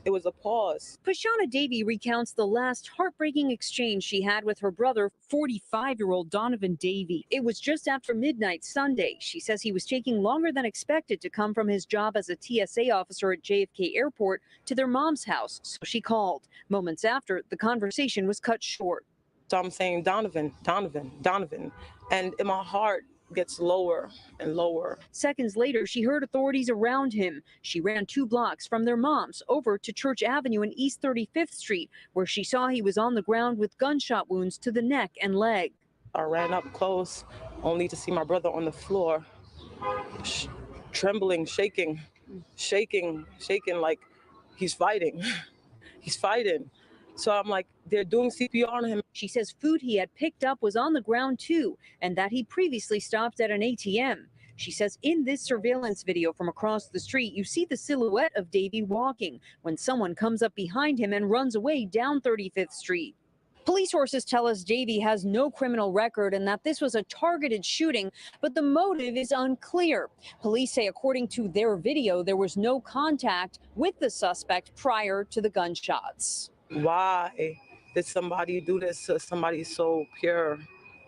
it was a pause. Pashana Davey recounts the last heartbreaking exchange she had with her brother, 45-year-old Donovan Davey. It was just after midnight Sunday. She says he was taking longer than expected to come from his job as a TSA officer at JFK Airport to their mom's house, so she called. Moments after, the conversation was cut short. So I'm saying, Donovan, Donovan, Donovan. And in my heart, gets lower and lower. Seconds later, she heard authorities around him. She ran 2 blocks from their mom's over to Church Avenue and East 35th Street, where she saw he was on the ground with gunshot wounds to the neck and leg. I ran up close, only to see my brother on the floor, trembling, shaking like he's fighting. He's fighting. So I'm like, they're doing CPR on him. She says food he had picked up was on the ground too, and that he previously stopped at an ATM. She says in this surveillance video from across the street, you see the silhouette of Davey walking when someone comes up behind him and runs away down 35th Street. Police sources tell us Davey has no criminal record and that this was a targeted shooting, but the motive is unclear. Police say, according to their video, there was no contact with the suspect prior to the gunshots. Why did somebody do this to somebody so pure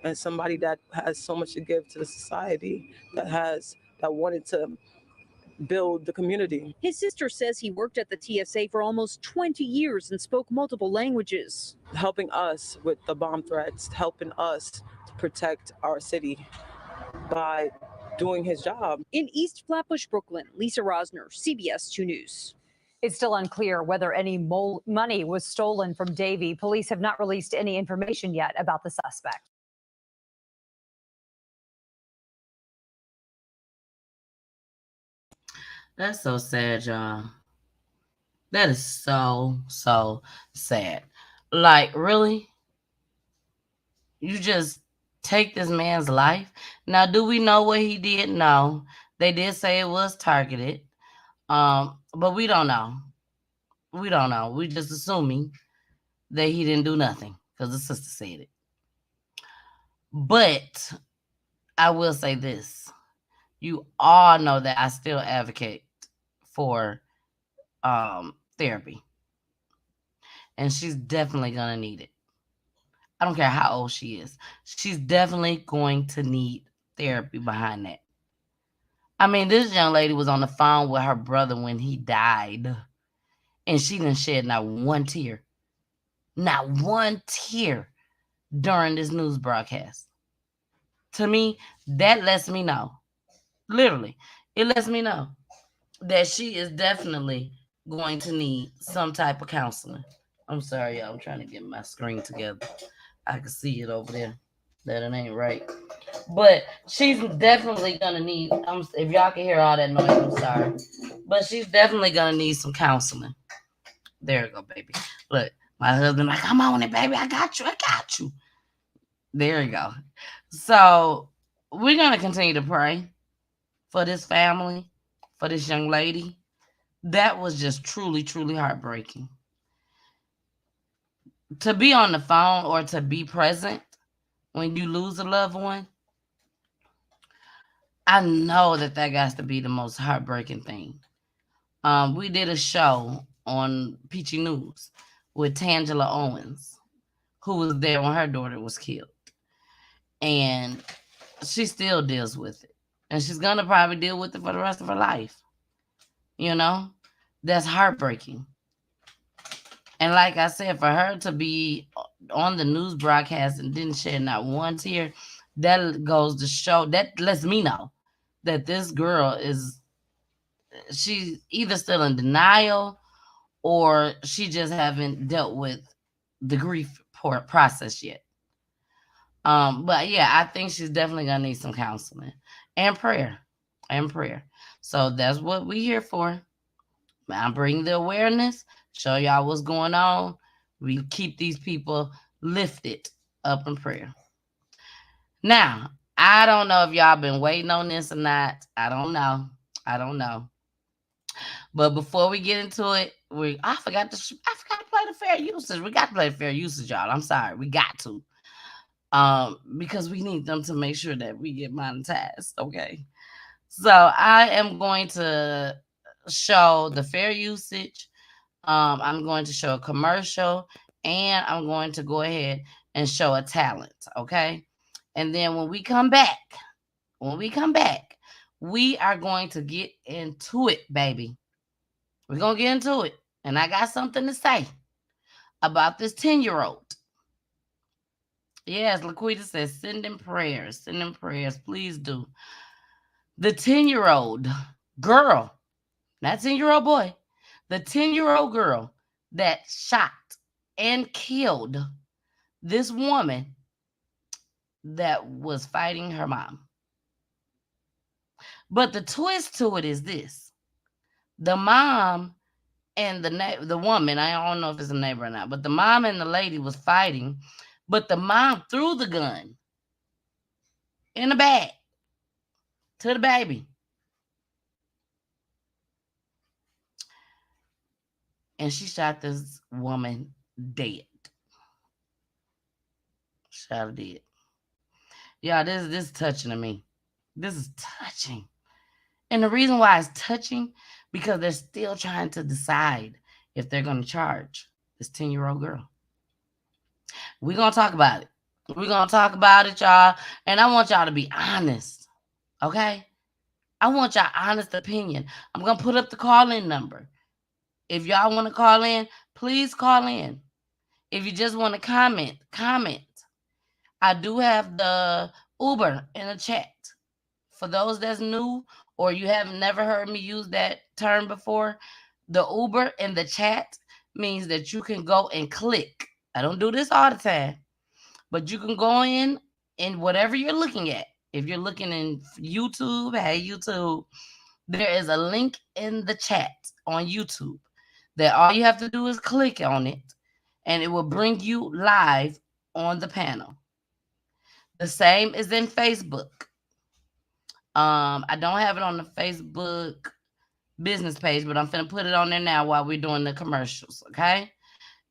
and somebody that has so much to give to the society, that wanted to build the community? His sister says he worked at the TSA for almost 20 years and spoke multiple languages. Helping us with the bomb threats, helping us to protect our city by doing his job. In East Flatbush, Brooklyn, Lisa Rosner, CBS 2 News. It's still unclear whether any money was stolen from Davey. Police have not released any information yet about the suspect. That's so sad, y'all. That is so sad. Like, really? You just take this man's life? Now, do we know what he did? No. They did say it was targeted. But we don't know. We don't know. We just assuming that he didn't do nothing because the sister said it. But I will say this. You all know that I still advocate for therapy. And she's definitely going to need it. I don't care how old she is. She's definitely going to need therapy behind that. I mean, this young lady was on the phone with her brother when he died. And she didn't shed not one tear. Not one tear during this news broadcast. To me, that lets me know. Literally, it lets me know that she is definitely going to need some type of counseling. I'm sorry, y'all. I'm trying to get my screen together. I can see it over there. That it ain't right. But she's definitely going to need, if y'all can hear all that noise, I'm sorry. But she's definitely going to need some counseling. There you go, baby. Look, my husband like, come on it, baby. I got you. There you go. So we're going to continue to pray for this family, for this young lady. That was just truly, truly heartbreaking. To be on the phone or to be present when you lose a loved one, I know that got to be the most heartbreaking thing. We did a show on PEACHY News with Tangela Owens, who was there when her daughter was killed. And she still deals with it. And she's going to probably deal with it for the rest of her life. You know? That's heartbreaking. And like I said, for her to be on the news broadcast and didn't shed not one tear, that goes to show, that lets me know that this girl she's either still in denial or she just haven't dealt with the grief process yet. But yeah, I think she's definitely gonna need some counseling and prayer. So that's what we here for. I'm bringing the awareness, show y'all what's going on. We keep these people lifted up in prayer. Now, I don't know if y'all been waiting on this or not. I don't know. But before we get into it, I forgot to play the fair usage. We got to play the fair usage, y'all. I'm sorry. We got to. Because we need them to make sure that we get monetized. Okay. So I am going to show the fair usage. I'm going to show a commercial, and I'm going to go ahead and show a talent. Okay. And then when we come back, we are going to get into it, baby. We're going to get into it. And I got something to say about this 10-year-old. Yes, Laquita says, send in prayers. Please do. The 10-year-old girl, not 10-year-old boy, the 10-year-old girl that shot and killed this woman that was fighting her mom. But the twist to it is this. The mom and the woman, I don't know if it's a neighbor or not, but the mom and the lady was fighting, but the mom threw the gun in the bag to the baby. And she shot this woman dead. Shot her dead. Y'all, this is touching to me. This is touching. And the reason why it's touching, because they're still trying to decide if they're going to charge this 10-year-old girl. We're going to talk about it. Y'all. And I want y'all to be honest. Okay? I want y'all honest opinion. I'm going to put up the call-in number. If y'all want to call in, please call in. If you just want to comment. I do have the Uber in the chat. For those that's new or you have never heard me use that term before, the Uber in the chat means that you can go and click. I don't do this all the time, but you can go in whatever you're looking at. If you're looking in YouTube, hey YouTube, there is a link in the chat on YouTube that all you have to do is click on it and it will bring you live on the panel. The same is in Facebook. I don't have it on the Facebook business page, but I'm finna put it on there now while we're doing the commercials, okay?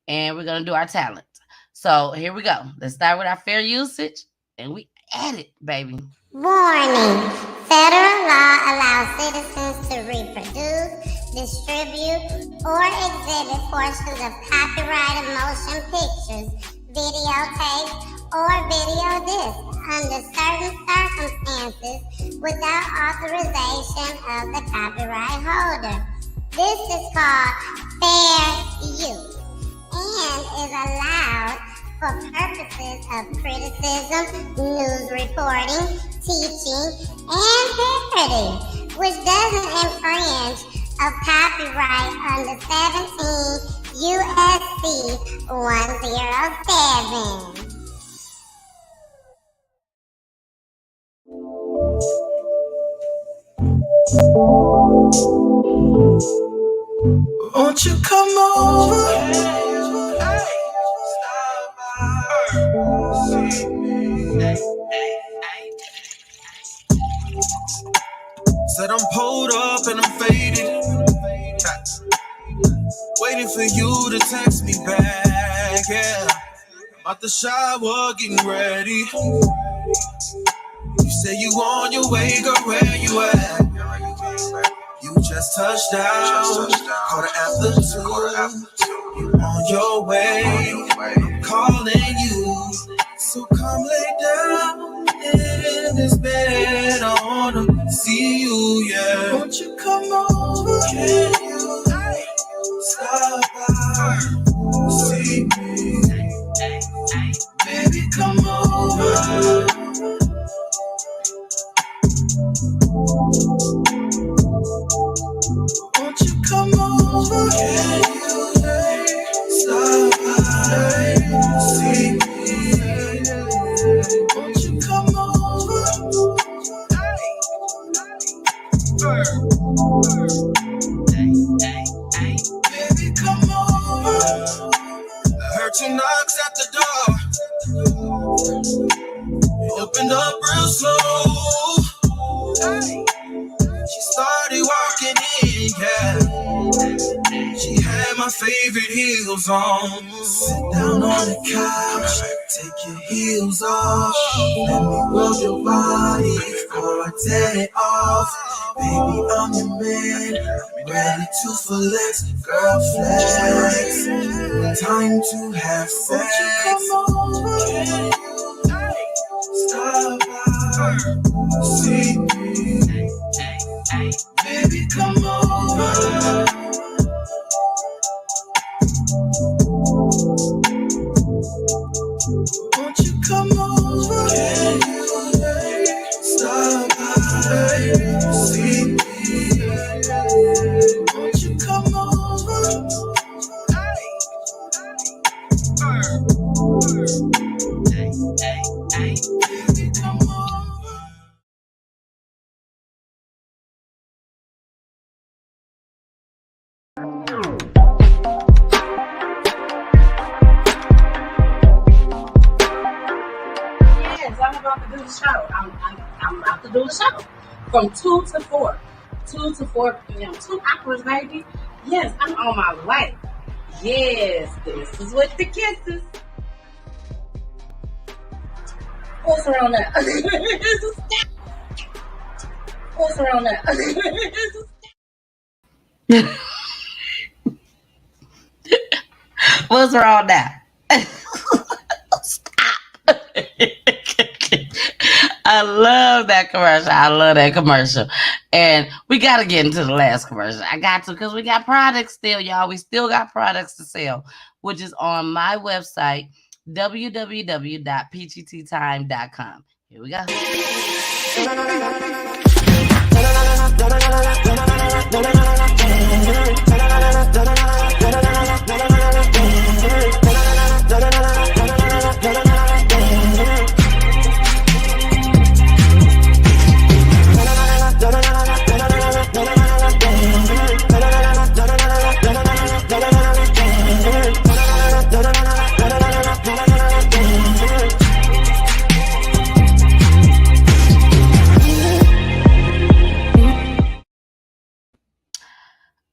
And we're gonna do our talent. So here we go. Let's start with our fair usage, and we add it, baby. Warning. Federal law allows citizens to reproduce, distribute, or exhibit portions of copyrighted motion pictures, videotapes, or video discs under certain circumstances without authorization of the copyright holder. This is called fair use and is allowed for purposes of criticism, news reporting, teaching, and parody, which doesn't infringe of copyright under 17 U.S.C. 107. Won't you come over? Said I'm pulled up and I'm faded, waiting for you to text me back, yeah. Out the shower, getting ready. You say you on your way, girl, where you at? You just touched down, quarter after two. You on your way, I'm calling you. So come lay down in this bed, I wanna see you, yeah. Won't you come over? Can you stop by, see me? Won't you come over? Can you stop by? See me. Won't you come over? Baby, come over. I heard 2 knocks at the door. You opened up real slow. She started walking in, yeah. She had my favorite heels on. Sit down on the couch, take your heels off. Let me rub your body before I tear it off. Baby, I'm your man, ready to flex. Girl, flex. Time to have sex. Can you stop by? See me. Baby, come over. Won't you come over? Can you stop by? See me. Won't you come over? Baby, come over. Yes, I'm about to do the show. I'm about to do the show from 2 to 4. 2 to 4 p.m. 2 hours, baby. Yes, I'm on my way. Yes, this is with the kisses. What's around now? What's around now? What's wrong now? Stop. I love that commercial. I love that commercial. And we got to get into the last commercial. I got to, because we got products still, y'all. We still got products to sell, which is on my website, www.peachytime.com. Here we go.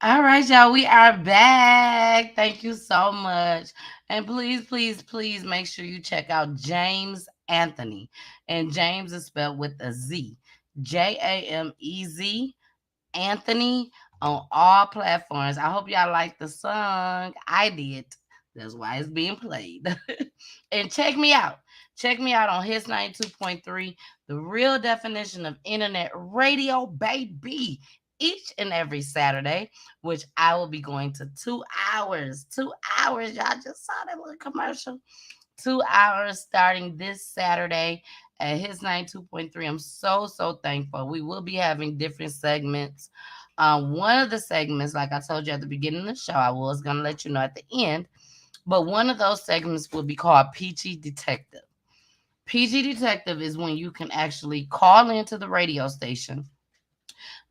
All right, y'all, we are back. Thank you so much. And please, please, please make sure you check out James Anthony. And James is spelled with a Z. Jamez Anthony on all platforms. I hope y'all like the song. I did. That's why it's being played. And check me out. Check me out on Hits 92.3, the real definition of internet radio, baby. Each and every Saturday, which I will be going to 2 hours. 2 hours. Y'all just saw that little commercial. 2 hours starting this Saturday at Hits 92.3. I'm so, so thankful. We will be having different segments. One of the segments, like I told you at the beginning of the show, I was going to let you know at the end, but one of those segments will be called Peachy Detective. Peachy Detective is when you can actually call into the radio station.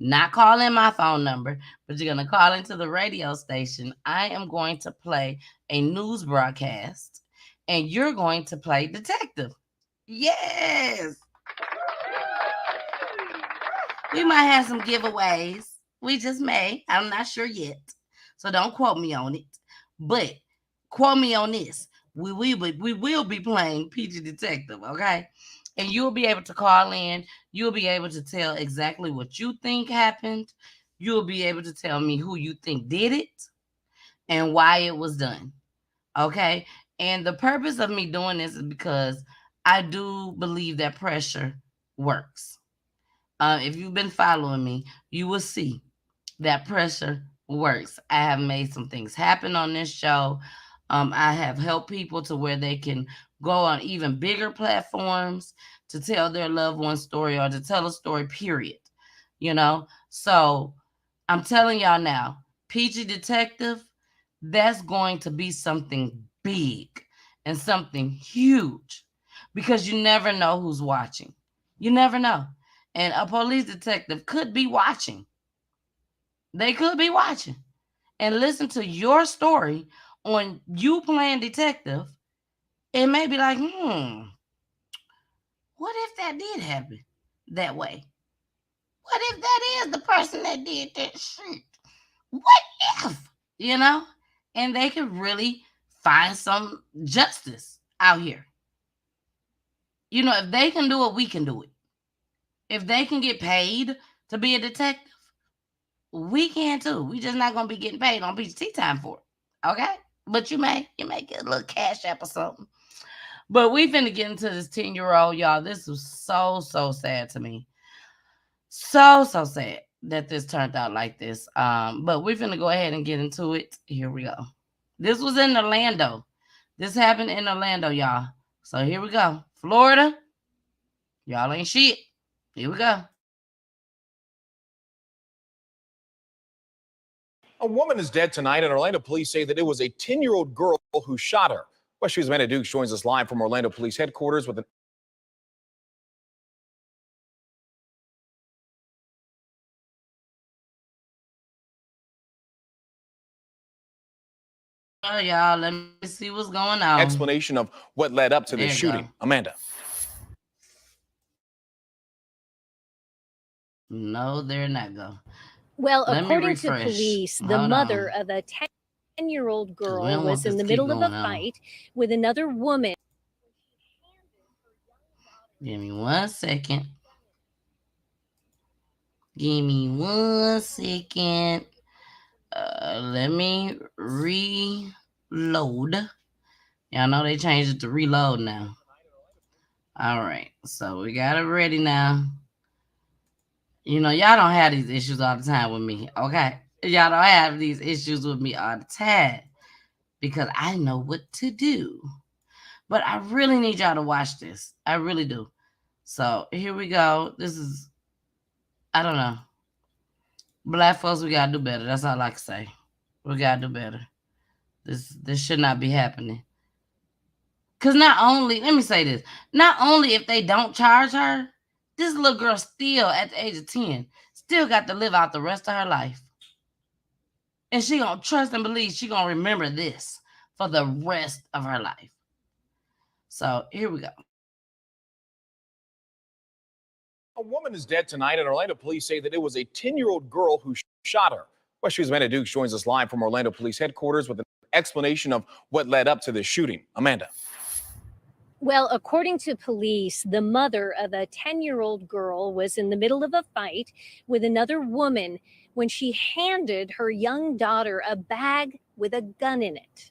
Not call in my phone number, but you're going to call into the radio station. I am going to play a news broadcast, and you're going to play detective. Yes. We might have some giveaways. We just may. I'm not sure yet. So don't quote me on it. But quote me on this. We will be playing Peachy Detective, okay? And you'll be able to call in. You'll be able to tell exactly what you think happened. You'll be able to tell me who you think did it and why it was done. Okay? And the purpose of me doing this is because I do believe that pressure works. If you've been following me, you will see that pressure works. I have made some things happen on this show. I have helped people to where they can go on even bigger platforms to tell their loved one's story or to tell a story, period. You know? So I'm telling y'all now, Peachy Detective, that's going to be something big and something huge because you never know who's watching. You never know. And a police detective could be watching. They could be watching and listen to your story on you playing detective. It may be like, what if that did happen that way? What if that is the person that did that shit? What if? You know? And they can really find some justice out here. You know, if they can do it, we can do it. If they can get paid to be a detective, we can too. We just not gonna be getting paid on PGT time for it. Okay? But you may get a little cash app or something. But we finna get into this 10-year-old, y'all. This was so sad to me. So sad that this turned out like this. But we're finna go ahead and get into it. Here we go. This was in Orlando. This happened in Orlando, y'all. So here we go. Florida, y'all ain't shit. Here we go. A woman is dead tonight, and Orlando police say that it was a 10-year-old girl who shot her. West News' Amanda Dukes joins us live from Orlando Police Headquarters with an Y'all, let me see what's going on. explanation of what led up to this shooting. Go. Amanda. No, they're not going. Well, Let according to police, the mother of a 10-year-old girl was in the middle of a fight with another woman. Give me 1 second. Give me 1 second. Let me reload. Y'all know they changed it to reload now. All right, so we got it ready now. You know, y'all don't have these issues all the time with me, okay? Y'all don't have these issues with me all the time because I know what to do. But I really need y'all to watch this. I really do. So here we go. This is, I don't know. Black folks, we gotta do better. That's all I can say. We gotta do better. This should not be happening. Because not only, let me say this, not only if they don't charge her, this little girl still at the age of 10, still got to live out the rest of her life. And she gonna trust and believe she gonna remember this for the rest of her life. So here we go. A woman is dead tonight, and Orlando police say that it was a 10-year-old girl who shot her. West News' Amanda Dukes joins us live from Orlando Police Headquarters with an explanation of what led up to this shooting. Amanda. Well, according to police, the mother of a 10-year-old girl was in the middle of a fight with another woman when she handed her young daughter a bag with a gun in it.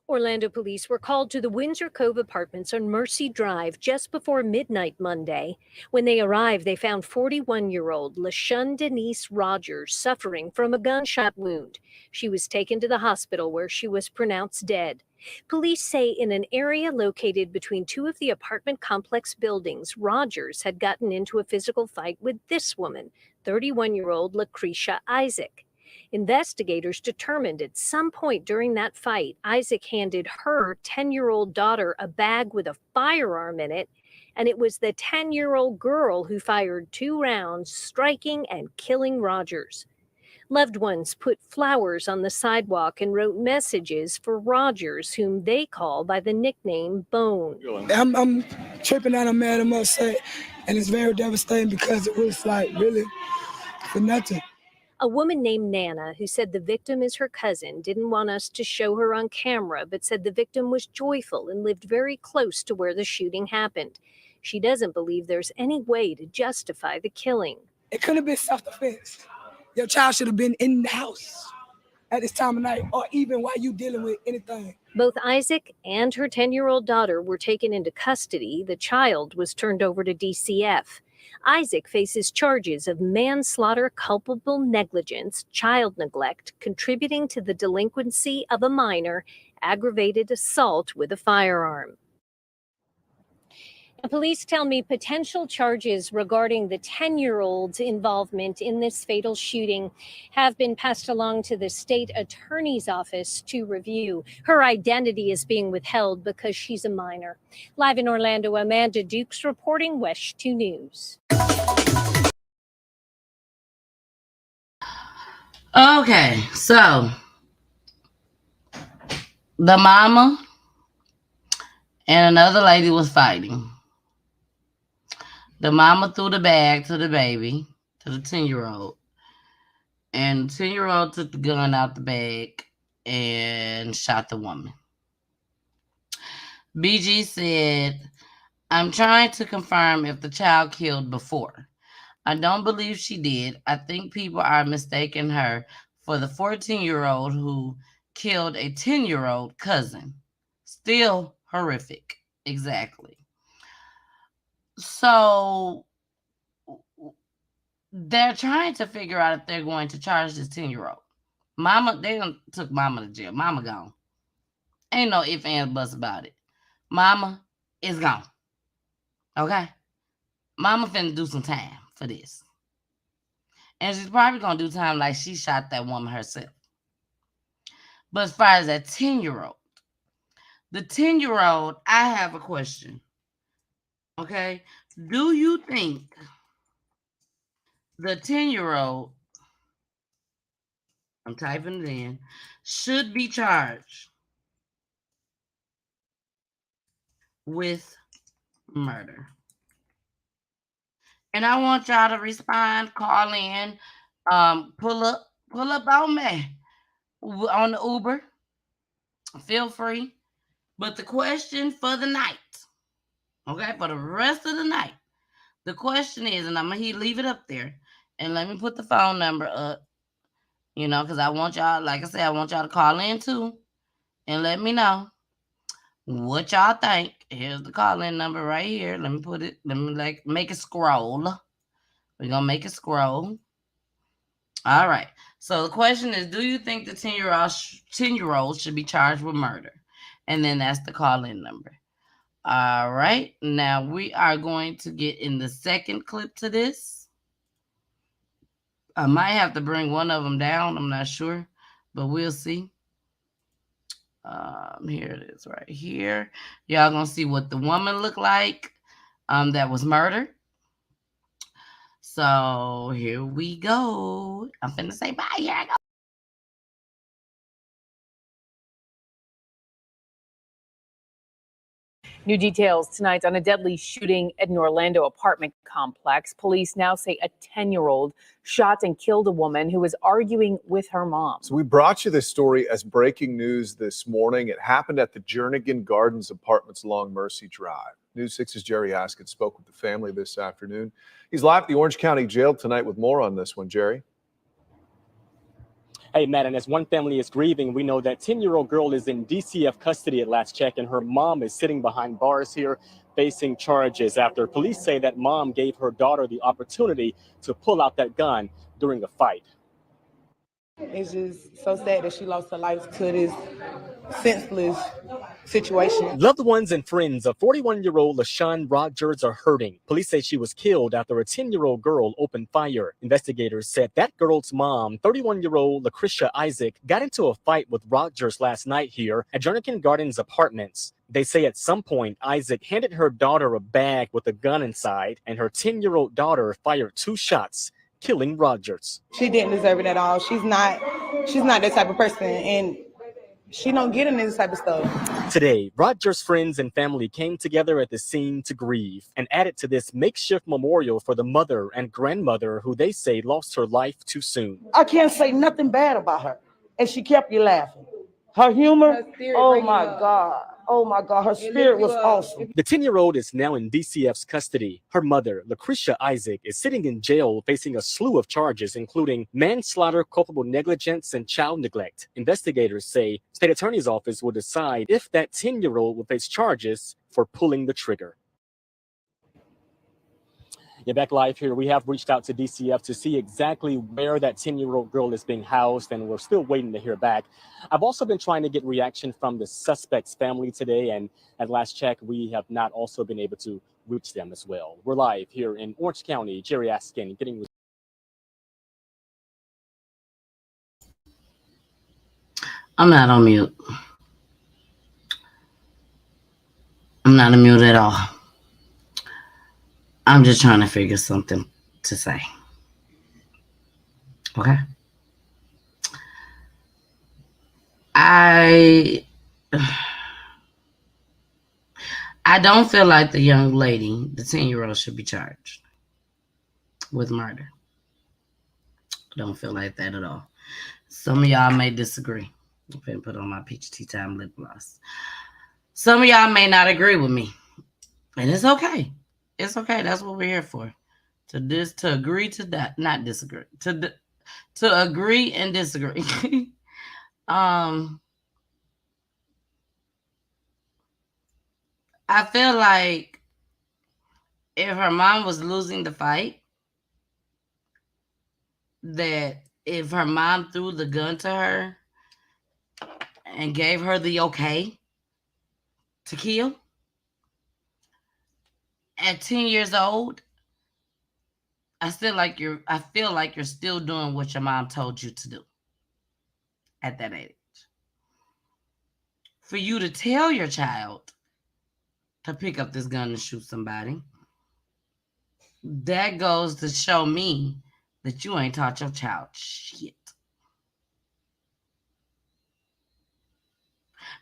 Orlando police were called to the Windsor Cove Apartments on Mercy Drive just before midnight Monday. When they arrived, they found 41-year-old LaShun Denise Rogers suffering from a gunshot wound. She was taken to the hospital where she was pronounced dead. Police say in an area located between two of the apartment complex buildings, Rogers had gotten into a physical fight with this woman, 31-year-old Lucretia Isaac. Investigators determined at some point during that fight, Isaac handed her 10-year-old daughter a bag with a firearm in it, and it was the 10-year-old girl who fired 2 rounds, striking and killing Rogers. Loved ones put flowers on the sidewalk and wrote messages for Rogers, whom they call by the nickname Bone. I'm tripping out, I'm mad, I'm upset, and it's very devastating because it was like really for nothing. A woman named Nana, who said the victim is her cousin, didn't want us to show her on camera, but said the victim was joyful and lived very close to where the shooting happened. She doesn't believe there's any way to justify the killing. It could have been self-defense. Your child should have been in the house at this time of night, or even while you dealing with anything. Both Isaac and her 10-year-old daughter were taken into custody. The child was turned over to DCF. Isaac faces charges of manslaughter, culpable negligence, child neglect, contributing to the delinquency of a minor, aggravated assault with a firearm. Police tell me potential charges regarding the 10-year-old's involvement in this fatal shooting have been passed along to the state attorney's office to review. Her identity is being withheld because she's a minor. Live in Orlando, Amanda Dukes reporting WESH 2 News. Okay, so the mama and another lady was fighting. The mama threw the bag to the baby, to the 10-year-old. And the 10-year-old took the gun out the bag and shot the woman. BG said, I'm trying to confirm if the child killed before. I don't believe she did. I think people are mistaking her for the 14-year-old who killed a 10-year-old cousin. Still horrific. Exactly. So they're trying to figure out if they're going to charge this 10-year-old. Mama, they done took mama to jail. Mama gone. Ain't no ifs, ands, buts about it. Mama is gone. Okay? Mama finna do some time for this. And she's probably gonna do time like she shot that woman herself. But as far as that 10-year-old, the 10-year-old, I have a question. Okay? Do you think the 10-year-old, I'm typing it in, should be charged with murder? And I want y'all to respond, call in, pull up on me on the Uber. Feel free. But the question for the night, okay, for the rest of the night, the question is, and I'm going to leave it up there, and let me put the phone number up, because I want y'all, like I said, I want y'all to call in too and let me know what y'all think. Here's the call-in number right here. Let me put it, make it scroll. We're going to make it scroll. All right. So the question is, do you think the 10-year-old should be charged with murder? And then that's the call-in number. All right. Now we are going to get in the second clip to this. I might have to bring one of them down. I'm not sure, but we'll see. Here it is right here. Y'all gonna see what the woman looked like that was murdered. So here we go. I'm finna say bye. Here I go. New details tonight on a deadly shooting at an Orlando apartment complex. Police now say a 10-year-old shot and killed a woman who was arguing with her mom. So we brought you this story as breaking news this morning. It happened at the Jernigan Gardens Apartments along Mercy Drive. News 6's Jerry Haskett spoke with the family this afternoon. He's live at the Orange County Jail tonight with more on this one. Jerry? Hey, Matt, and as one family is grieving, we know that 10-year-old girl is in DCF custody at last check, and her mom is sitting behind bars here facing charges after police say that mom gave her daughter the opportunity to pull out that gun during a fight. It's just so sad that she lost her life to this senseless situation. Loved ones and friends of 41-year-old LaShawn Rogers are hurting. Police say she was killed after a 10-year-old girl opened fire. Investigators said that girl's mom, 31-year-old Lucretia Isaac, got into a fight with Rogers last night here at Jernigan Gardens Apartments. They say at some point, Isaac handed her daughter a bag with a gun inside, and her 10-year-old daughter fired 2 shots, killing Rogers. She didn't deserve it at all. She's not that type of person, and she don't get into this type of stuff. Today, Rogers' friends and family came together at the scene to grieve and added to this makeshift memorial for the mother and grandmother who they say lost her life too soon. I can't say nothing bad about her, and she kept you laughing. Her humor, oh my God. Oh my God, her spirit was awesome. The 10-year-old is now in DCF's custody. Her mother, Lucretia Isaac, is sitting in jail facing a slew of charges, including manslaughter, culpable negligence, and child neglect. Investigators say state attorney's office will decide if that 10-year-old will face charges for pulling the trigger. Yeah, back live here. We have reached out to DCF to see exactly where that 10-year-old girl is being housed, and we're still waiting to hear back. I've also been trying to get reaction from the suspect's family today, and at last check, we have not also been able to reach them as well. We're live here in Orange County. Jerry Askin getting. I'm not on mute. I'm not on mute at all. I'm just trying to figure something to say. Okay? I don't feel like the young lady, the 10-year-old, should be charged with murder. I don't feel like that at all. Some of y'all may disagree. I'm finna put on my peach tea time lip gloss. Some of y'all may not agree with me. And it's okay. It's okay. That's what we're here for. To agree to that, not disagree. To agree and disagree. I feel like if her mom was losing the fight, that if her mom threw the gun to her and gave her the okay to kill at 10 years old, I feel like you're still doing what your mom told you to do at that age. For you to tell your child to pick up this gun and shoot somebody, that goes to show me that you ain't taught your child shit.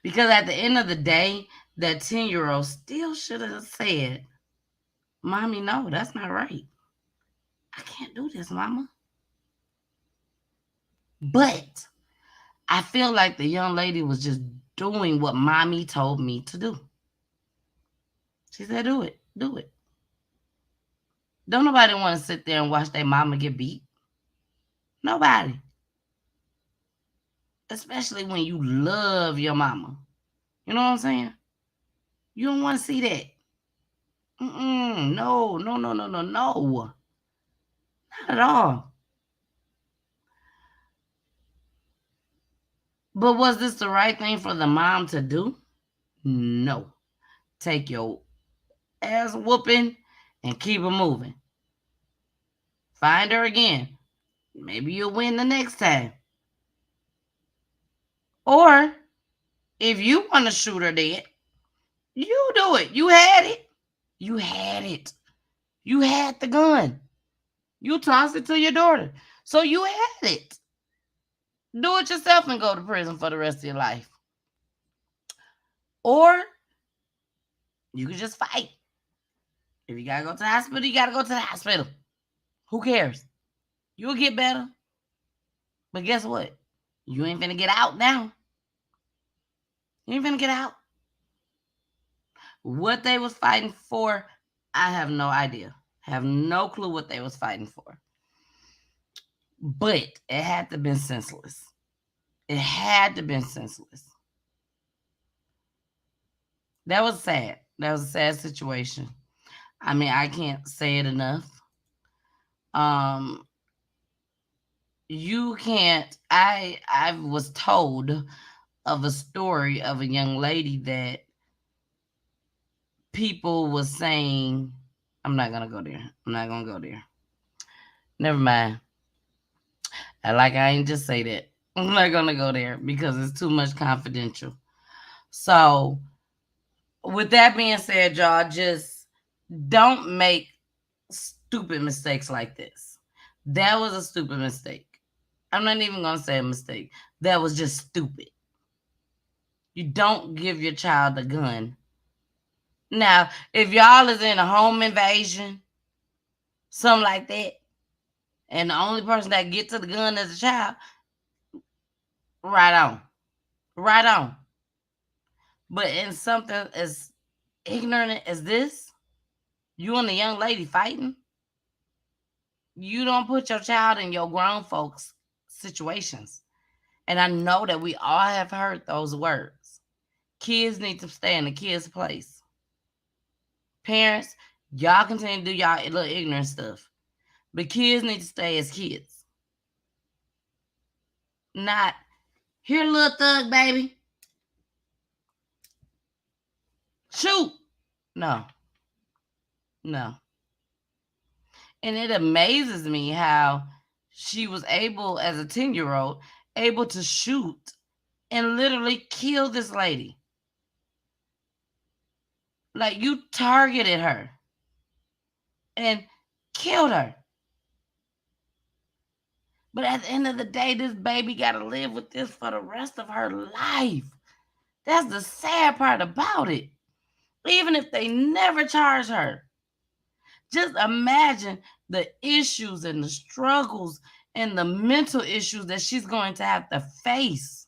Because at the end of the day, that 10-year-old still should have said, Mommy, no, that's not right. I can't do this, Mama. But I feel like the young lady was just doing what Mommy told me to do. She said, do it. Do it. Don't nobody want to sit there and watch their mama get beat. Nobody. Especially when you love your mama. You know what I'm saying? You don't want to see that. No. Not at all. But was this the right thing for the mom to do? No. Take your ass whooping and keep it moving. Find her again. Maybe you'll win the next time. Or if you want to shoot her dead, you do it. You had it. You had it. You had the gun. You tossed it to your daughter. So you had it. Do it yourself and go to prison for the rest of your life. Or you can just fight. If you gotta go to the hospital, you gotta go to the hospital. Who cares? You'll get better. But guess what? You ain't finna get out now. You ain't finna get out. What they was fighting for, I have no idea. Have no clue what they was fighting for. But it had to been senseless. It had to been senseless. That was sad. That was a sad situation. I mean, I can't say it enough. You can't. I was told of a story of a young lady that people was saying, I'm not gonna go there. I'm not gonna go there. Never mind. I ain't just say that. I'm not gonna go there because it's too much confidential. So, with that being said, y'all, just don't make stupid mistakes like this. That was a stupid mistake. I'm not even gonna say a mistake. That was just stupid. You don't give your child a gun. Now, if y'all is in a home invasion, something like that, and the only person that gets to the gun is a child, right on. Right on. But in something as ignorant as this, you and the young lady fighting, you don't put your child in your grown folks' situations. And I know that we all have heard those words. Kids need to stay in the kids' place. Parents, Y'all continue to do y'all little ignorant stuff. But kids need to stay as kids. Not, here, little thug, baby. Shoot. No. No. And it amazes me how she was able, as a 10-year-old, able to shoot and literally kill this lady. Like, you targeted her and killed her. But at the end of the day, this baby got to live with this for the rest of her life. That's the sad part about it. Even if they never charge her, just imagine the issues and the struggles and the mental issues that she's going to have to face.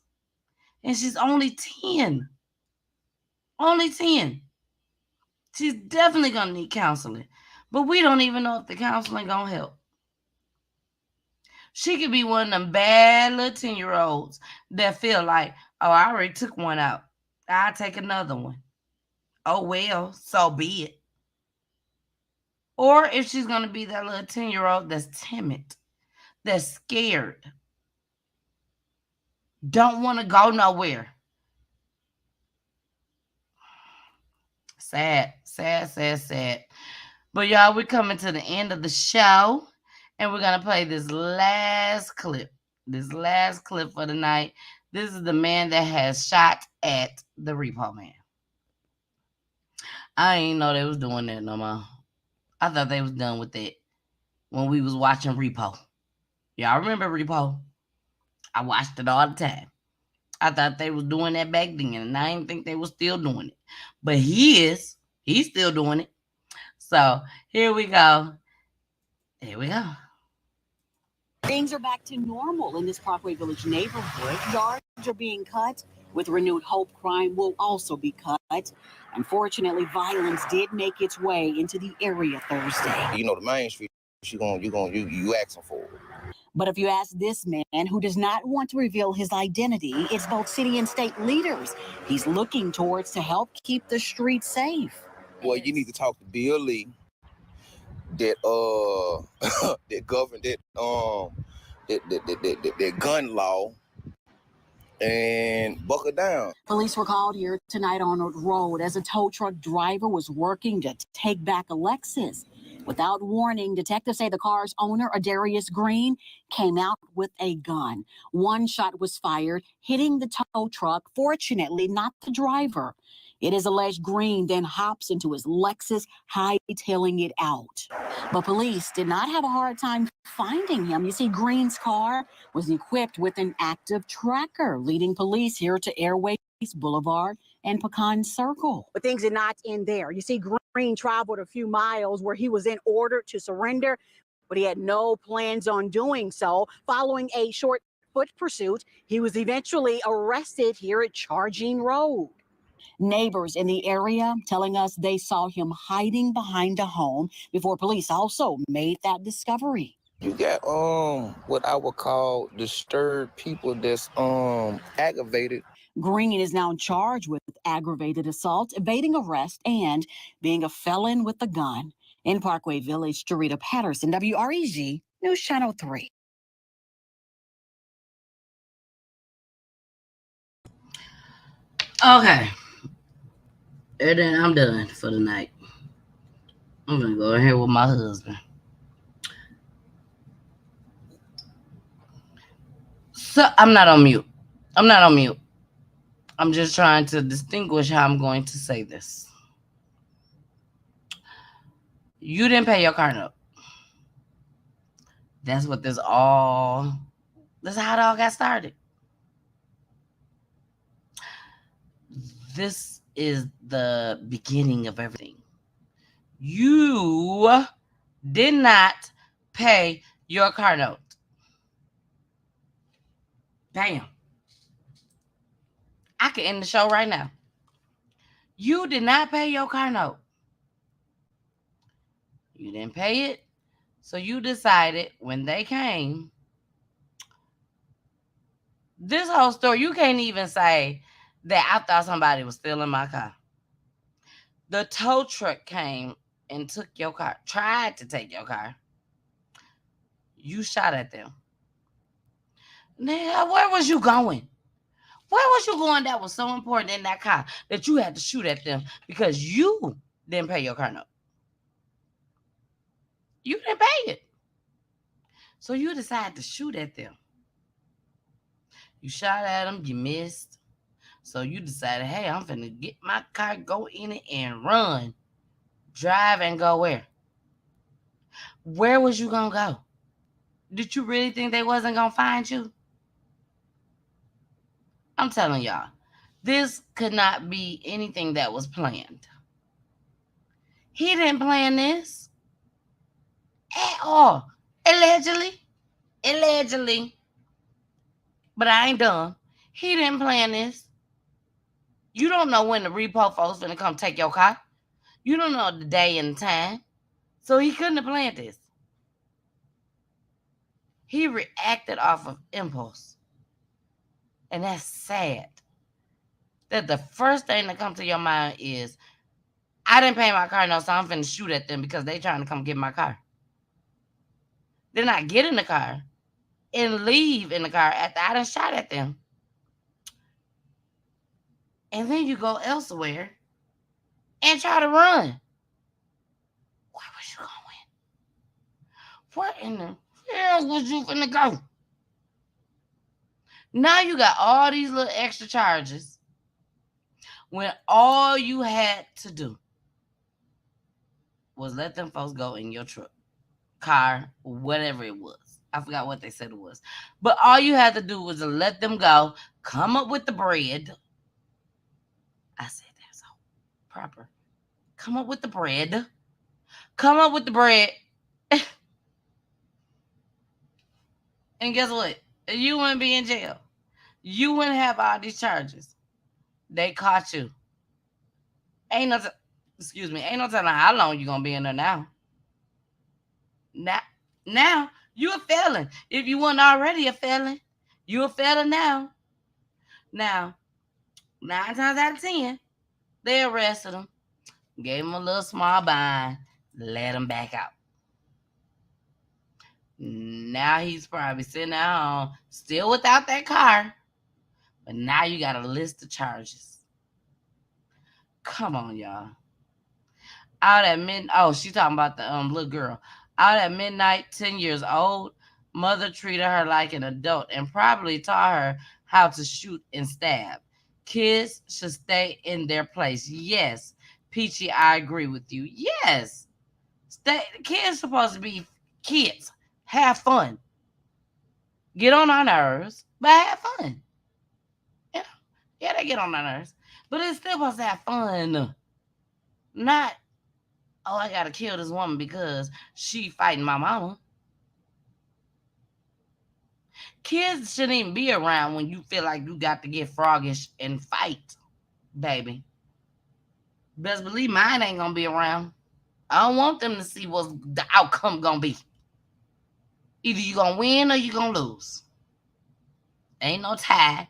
And she's only 10. Only 10. She's definitely going to need counseling. But we don't even know if the counseling going to help. She could be one of them bad little 10-year-olds that feel like, oh, I already took one out. I'll take another one. Oh, well, so be it. Or if she's going to be that little 10-year-old that's timid, that's scared, don't want to go nowhere. Sad, sad, sad, sad. But y'all, we're coming to the end of the show, and we're going to play this last clip. This last clip for the night. This is the man that has shot at the Repo Man. I didn't know they was doing that no more. I thought they was done with that when we was watching Repo. Y'all remember Repo? I watched it all the time. I thought they was doing that back then, and I didn't think they was still doing it. But he is. He's still doing it. So here we go. Here we go. Things are back to normal in this Parkway Village neighborhood. Yards are being cut. With renewed hope, crime will also be cut. Unfortunately, violence did make its way into the area Thursday. You know, the main street, you asking for it. But if you ask this man, who does not want to reveal his identity, it's both city and state leaders he's looking towards to help keep the streets safe. Well, you need to talk to Bill Lee, that that governed that gun law, and buckle down. Police were called here tonight on a road as a tow truck driver was working to take back a Lexus. Without warning, detectives say the car's owner, Adarius Green, came out with a gun. One shot was fired, hitting the tow truck, fortunately not the driver. It is alleged Green then hops into his Lexus, hightailing it out. But police did not have a hard time finding him. You see, Green's car was equipped with an active tracker, leading police here to Airways Boulevard and Pecan Circle. But things did not end there. You see, Green traveled a few miles where he was then ordered to surrender, but he had no plans on doing so. Following a short foot pursuit, he was eventually arrested here at Charging Road. Neighbors in the area telling us they saw him hiding behind a home before police also made that discovery. You got what I would call disturbed people that's aggravated. Green is now charged with aggravated assault, evading arrest, and being a felon with a gun. In Parkway Village, Jarita Patterson, WREG News Channel 3. Okay. And then I'm done for the night. I'm going to go ahead with my husband. So I'm not on mute. I'm not on mute. I'm just trying to distinguish how I'm going to say this. You didn't pay your car note. That's what that's how it all got started. This is the beginning of everything. You did not pay your car note. Damn. I can end the show right now. You did not pay your car note. You didn't pay it. So you decided when they came, this whole story, you can't even say that I thought somebody was stealing my car. The tow truck came and took your car, tried to take your car, you shot at them. Nigga, where was you going? Where was you going that was so important in that car that you had to shoot at them because you didn't pay your car note? You didn't pay it. So you decided to shoot at them. You shot at them, you missed. So you decided, hey, I'm finna get my car, go in it, and run. Drive and go where? Where was you gonna go? Did you really think they wasn't gonna find you? I'm telling y'all, this could not be anything that was planned. He didn't plan this at all. Allegedly. But I ain't dumb. He didn't plan this. You don't know when the repo folks finna come take your car. You don't know the day and time. So he couldn't have planned this. He reacted off of impulse. And that's sad. That the first thing that comes to your mind is, I didn't pay my car note, so I'm finna shoot at them because they trying to come get my car. Then I get in the car and leave in the car after I done shot at them. And then you go elsewhere and try to run. Where was you going? Where in the hell was you finna go? Now you got all these little extra charges when all you had to do was let them folks go in your truck, car, whatever it was. I forgot what they said it was. But all you had to do was to let them go, come up with the bread. I said that so proper. Come up with the bread. Come up with the bread. And guess what? You wouldn't be in jail. You wouldn't have all these charges. They caught you. Ain't no telling how long you're gonna be in there now. Now you a felon. If you weren't already a felon, you a felon now. Now, 9 times out of 10, they arrested him, gave him a little small bind, let him back out. Now he's probably sitting at home, still without that car, but now you got a list of charges. Come on, y'all. Out at midnight, she talking about the little girl. Out at midnight, 10 years old, mother treated her like an adult and probably taught her how to shoot and stab. Kids should stay in their place. Yes, Peachy, I agree with you. Yes, kids supposed to be kids. Have fun. Get on our nerves, but have fun. Yeah, they get on our nerves, but it's still supposed to have fun. Not, oh, I gotta kill this woman because she fighting my mama. Kids shouldn't even be around when you feel like you got to get froggish and fight, baby. Best believe mine ain't gonna be around. I don't want them to see what's the outcome gonna be. Either you gonna win or you gonna lose. Ain't no tie.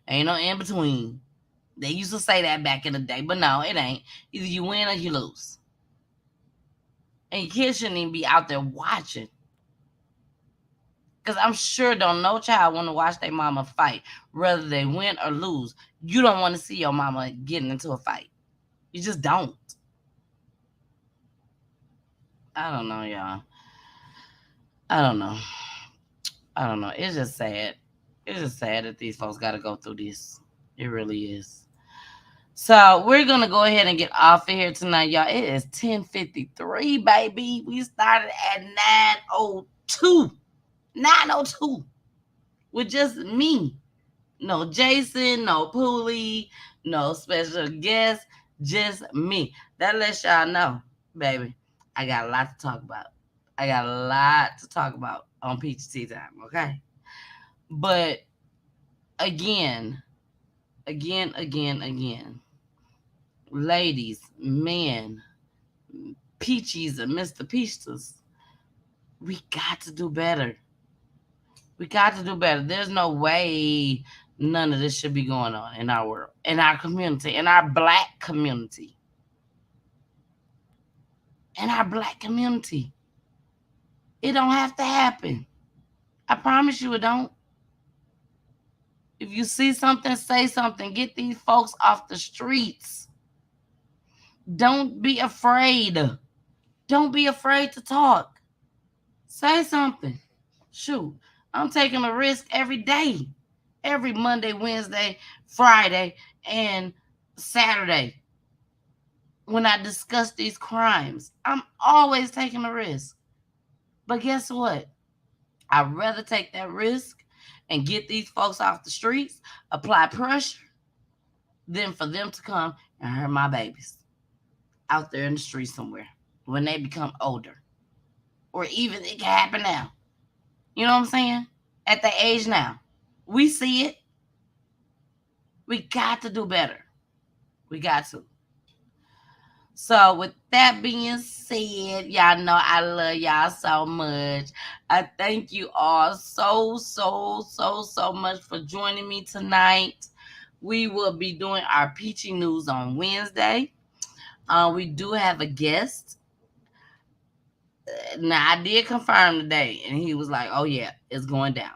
Ain't no in between. They used to say that back in the day, but no, it ain't. Either you win or you lose. And your kids shouldn't even be out there watching. Because I'm sure no child want to watch their mama fight, whether they win or lose. You don't want to see your mama getting into a fight. You just don't. I don't know, y'all. I don't know. It's just sad. It's just sad that these folks got to go through this. It really is. So we're going to go ahead and get off of here tonight, y'all. It is 10:53, baby. We started at 9:02. 9:02 with just me. No Jason, no Pooley, no special guest, just me. That lets y'all know, baby, I got a lot to talk about. I got a lot to talk about on Peachy Tea Time, okay? But again, ladies, men, Peachies and Mr. Peaches, we got to do better. We got to do better. There's no way none of this should be going on in our world, in our community, in our Black community. in our Black community. It don't have to happen. I promise you it don't. If you see something, say something. Get these folks off the streets. Don't be afraid. Don't be afraid to talk. Say something. Shoot, I'm taking a risk every day. Every Monday, Wednesday, Friday, and Saturday. When I discuss these crimes, I'm always taking a risk. But guess what? I'd rather take that risk and get these folks off the streets, apply pressure, than for them to come and hurt my babies out there in the street somewhere when they become older. Or even it can happen now. You know what I'm saying? At the age now. We see it. We got to do better. We got to. So with that being said, y'all know I love y'all so much. I thank you all so much for joining me tonight. We will be doing our Peachy News on Wednesday. We do have a guest. Now, I did confirm today, and he was like, oh, yeah, it's going down.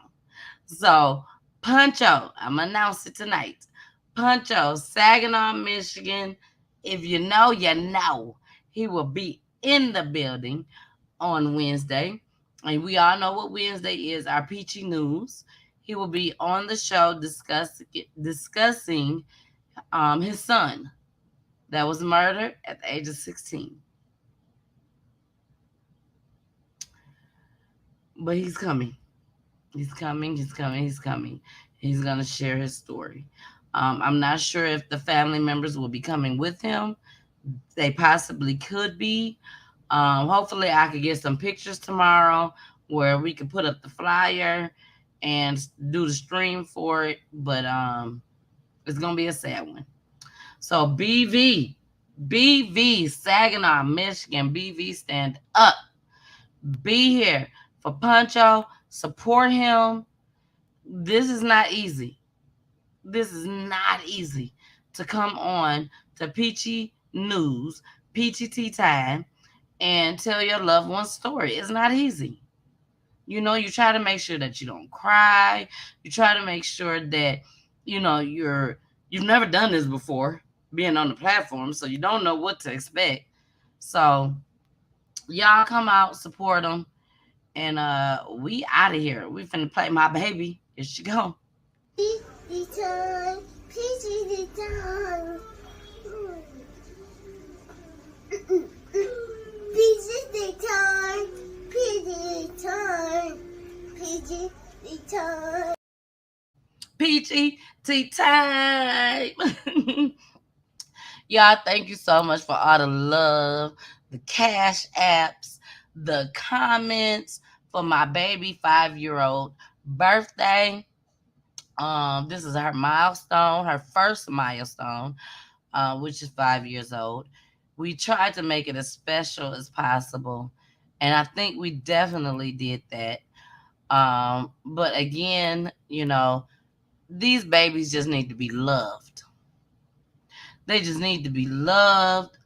So, Puncho, I'm going to announce it tonight. Puncho, Saginaw, Michigan. If you know, you know. He will be in the building on Wednesday. And we all know what Wednesday is, our Peachy News. He will be on the show discussing his son that was murdered at the age of 16. But he's coming. He's coming. He's going to share his story. I'm not sure if the family members will be coming with him. They possibly could be. Hopefully, I could get some pictures tomorrow where we could put up the flyer and do the stream for it. But it's going to be a sad one. So, BV, Saginaw, Michigan, BV, stand up. Be here for Puncho. Support him. This is not easy. This is not easy to come on to Peachy News, Peachy Tea Time, and tell your loved one's story. It's not easy. You know, you try to make sure that you don't cry. You try to make sure that, you know, you've never done this before, being on the platform, so you don't know what to expect. So y'all come out, support them, and we out of here. We finna play My Baby. Here she go. Peachy time, peachy time. Peachy time, peachy time, peachy time. Peachy tea time. Y'all, thank you so much for all the love, the cash apps, the comments for my baby 5-year-old birthday. This is her milestone, her first milestone, which is 5 years old. We tried to make it as special as possible, and I think we definitely did that. But again, you know, these babies just need to be loved. They just need to be loved.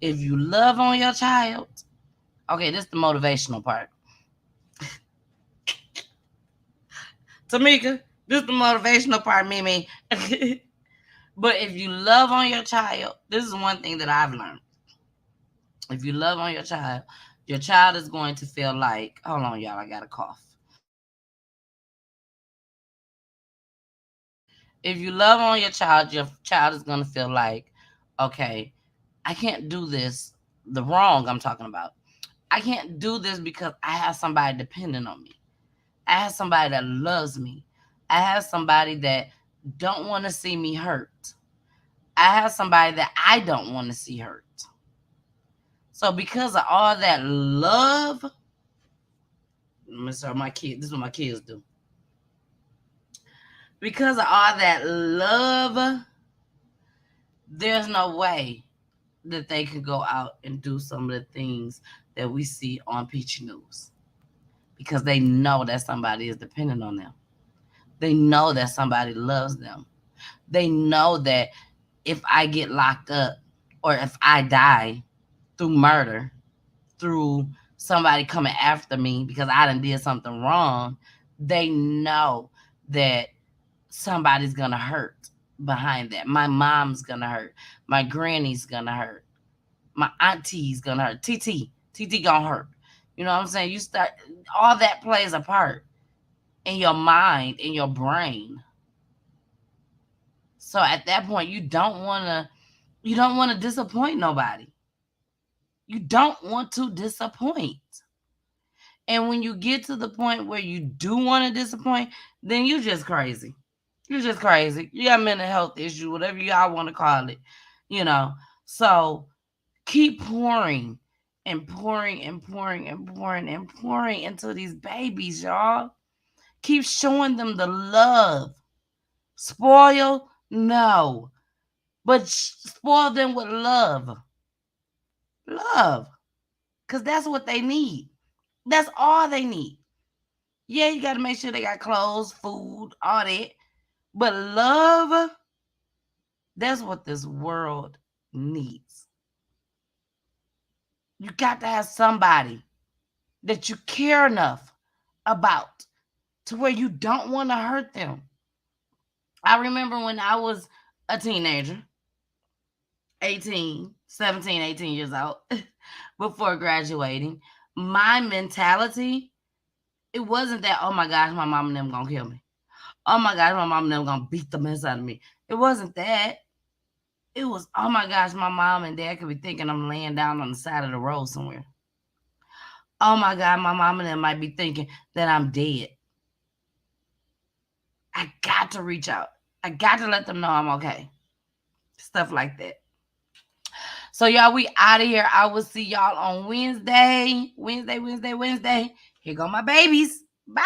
If you love on your child, okay, this is the motivational part. Tamika, this is the motivational part, Mimi. But if you love on your child, this is one thing that I've learned. If you love on your child is going to feel like, hold on, y'all, I got a cough. If you love on your child is going to feel like, okay, I can't do this, the wrong I'm talking about. I can't do this because I have somebody dependent on me. I have somebody that loves me. I have somebody that don't want to see me hurt. I have somebody that I don't want to see hurt. So because of all that love, I'm gonna start my kids. This is what my kids do. Because of all that love, there's no way that they could go out and do some of the things that we see on Peachy News. Because they know that somebody is dependent on them. They know that somebody loves them. They know that if I get locked up or if I die through murder, through somebody coming after me because I done did something wrong, they know that somebody's gonna hurt behind that. My mom's gonna hurt. My granny's gonna hurt. My auntie's gonna hurt. TT gonna hurt. You know what I'm saying? You start, all that plays a part in your mind, in your brain. So at that point, you don't want to disappoint nobody. You don't want to disappoint. And when you get to the point where you do want to disappoint, then you just crazy. You're just crazy. You got a mental health issue, whatever y'all want to call it. You know. So keep pouring and pouring and pouring and pouring and pouring into these babies, y'all. Keep showing them the love. Spoil? No. But spoil them with love. Love. Because that's what they need. That's all they need. Yeah, you got to make sure they got clothes, food, all that. But love, that's what this world needs. You got to have somebody that you care enough about to where you don't want to hurt them. I remember when I was a teenager, 17, 18 years old, before graduating, my mentality, it wasn't that, oh my gosh, my mom and them gonna kill me. Oh my gosh, my mom and them gonna beat the mess out of me. It wasn't that. It was, oh my gosh, my mom and dad could be thinking I'm laying down on the side of the road somewhere. Oh my God, my mom and them might be thinking that I'm dead. I got to reach out. I got to let them know I'm okay. Stuff like that. So y'all, we out of here. I will see y'all on Wednesday. Wednesday. Here go my babies. Bye.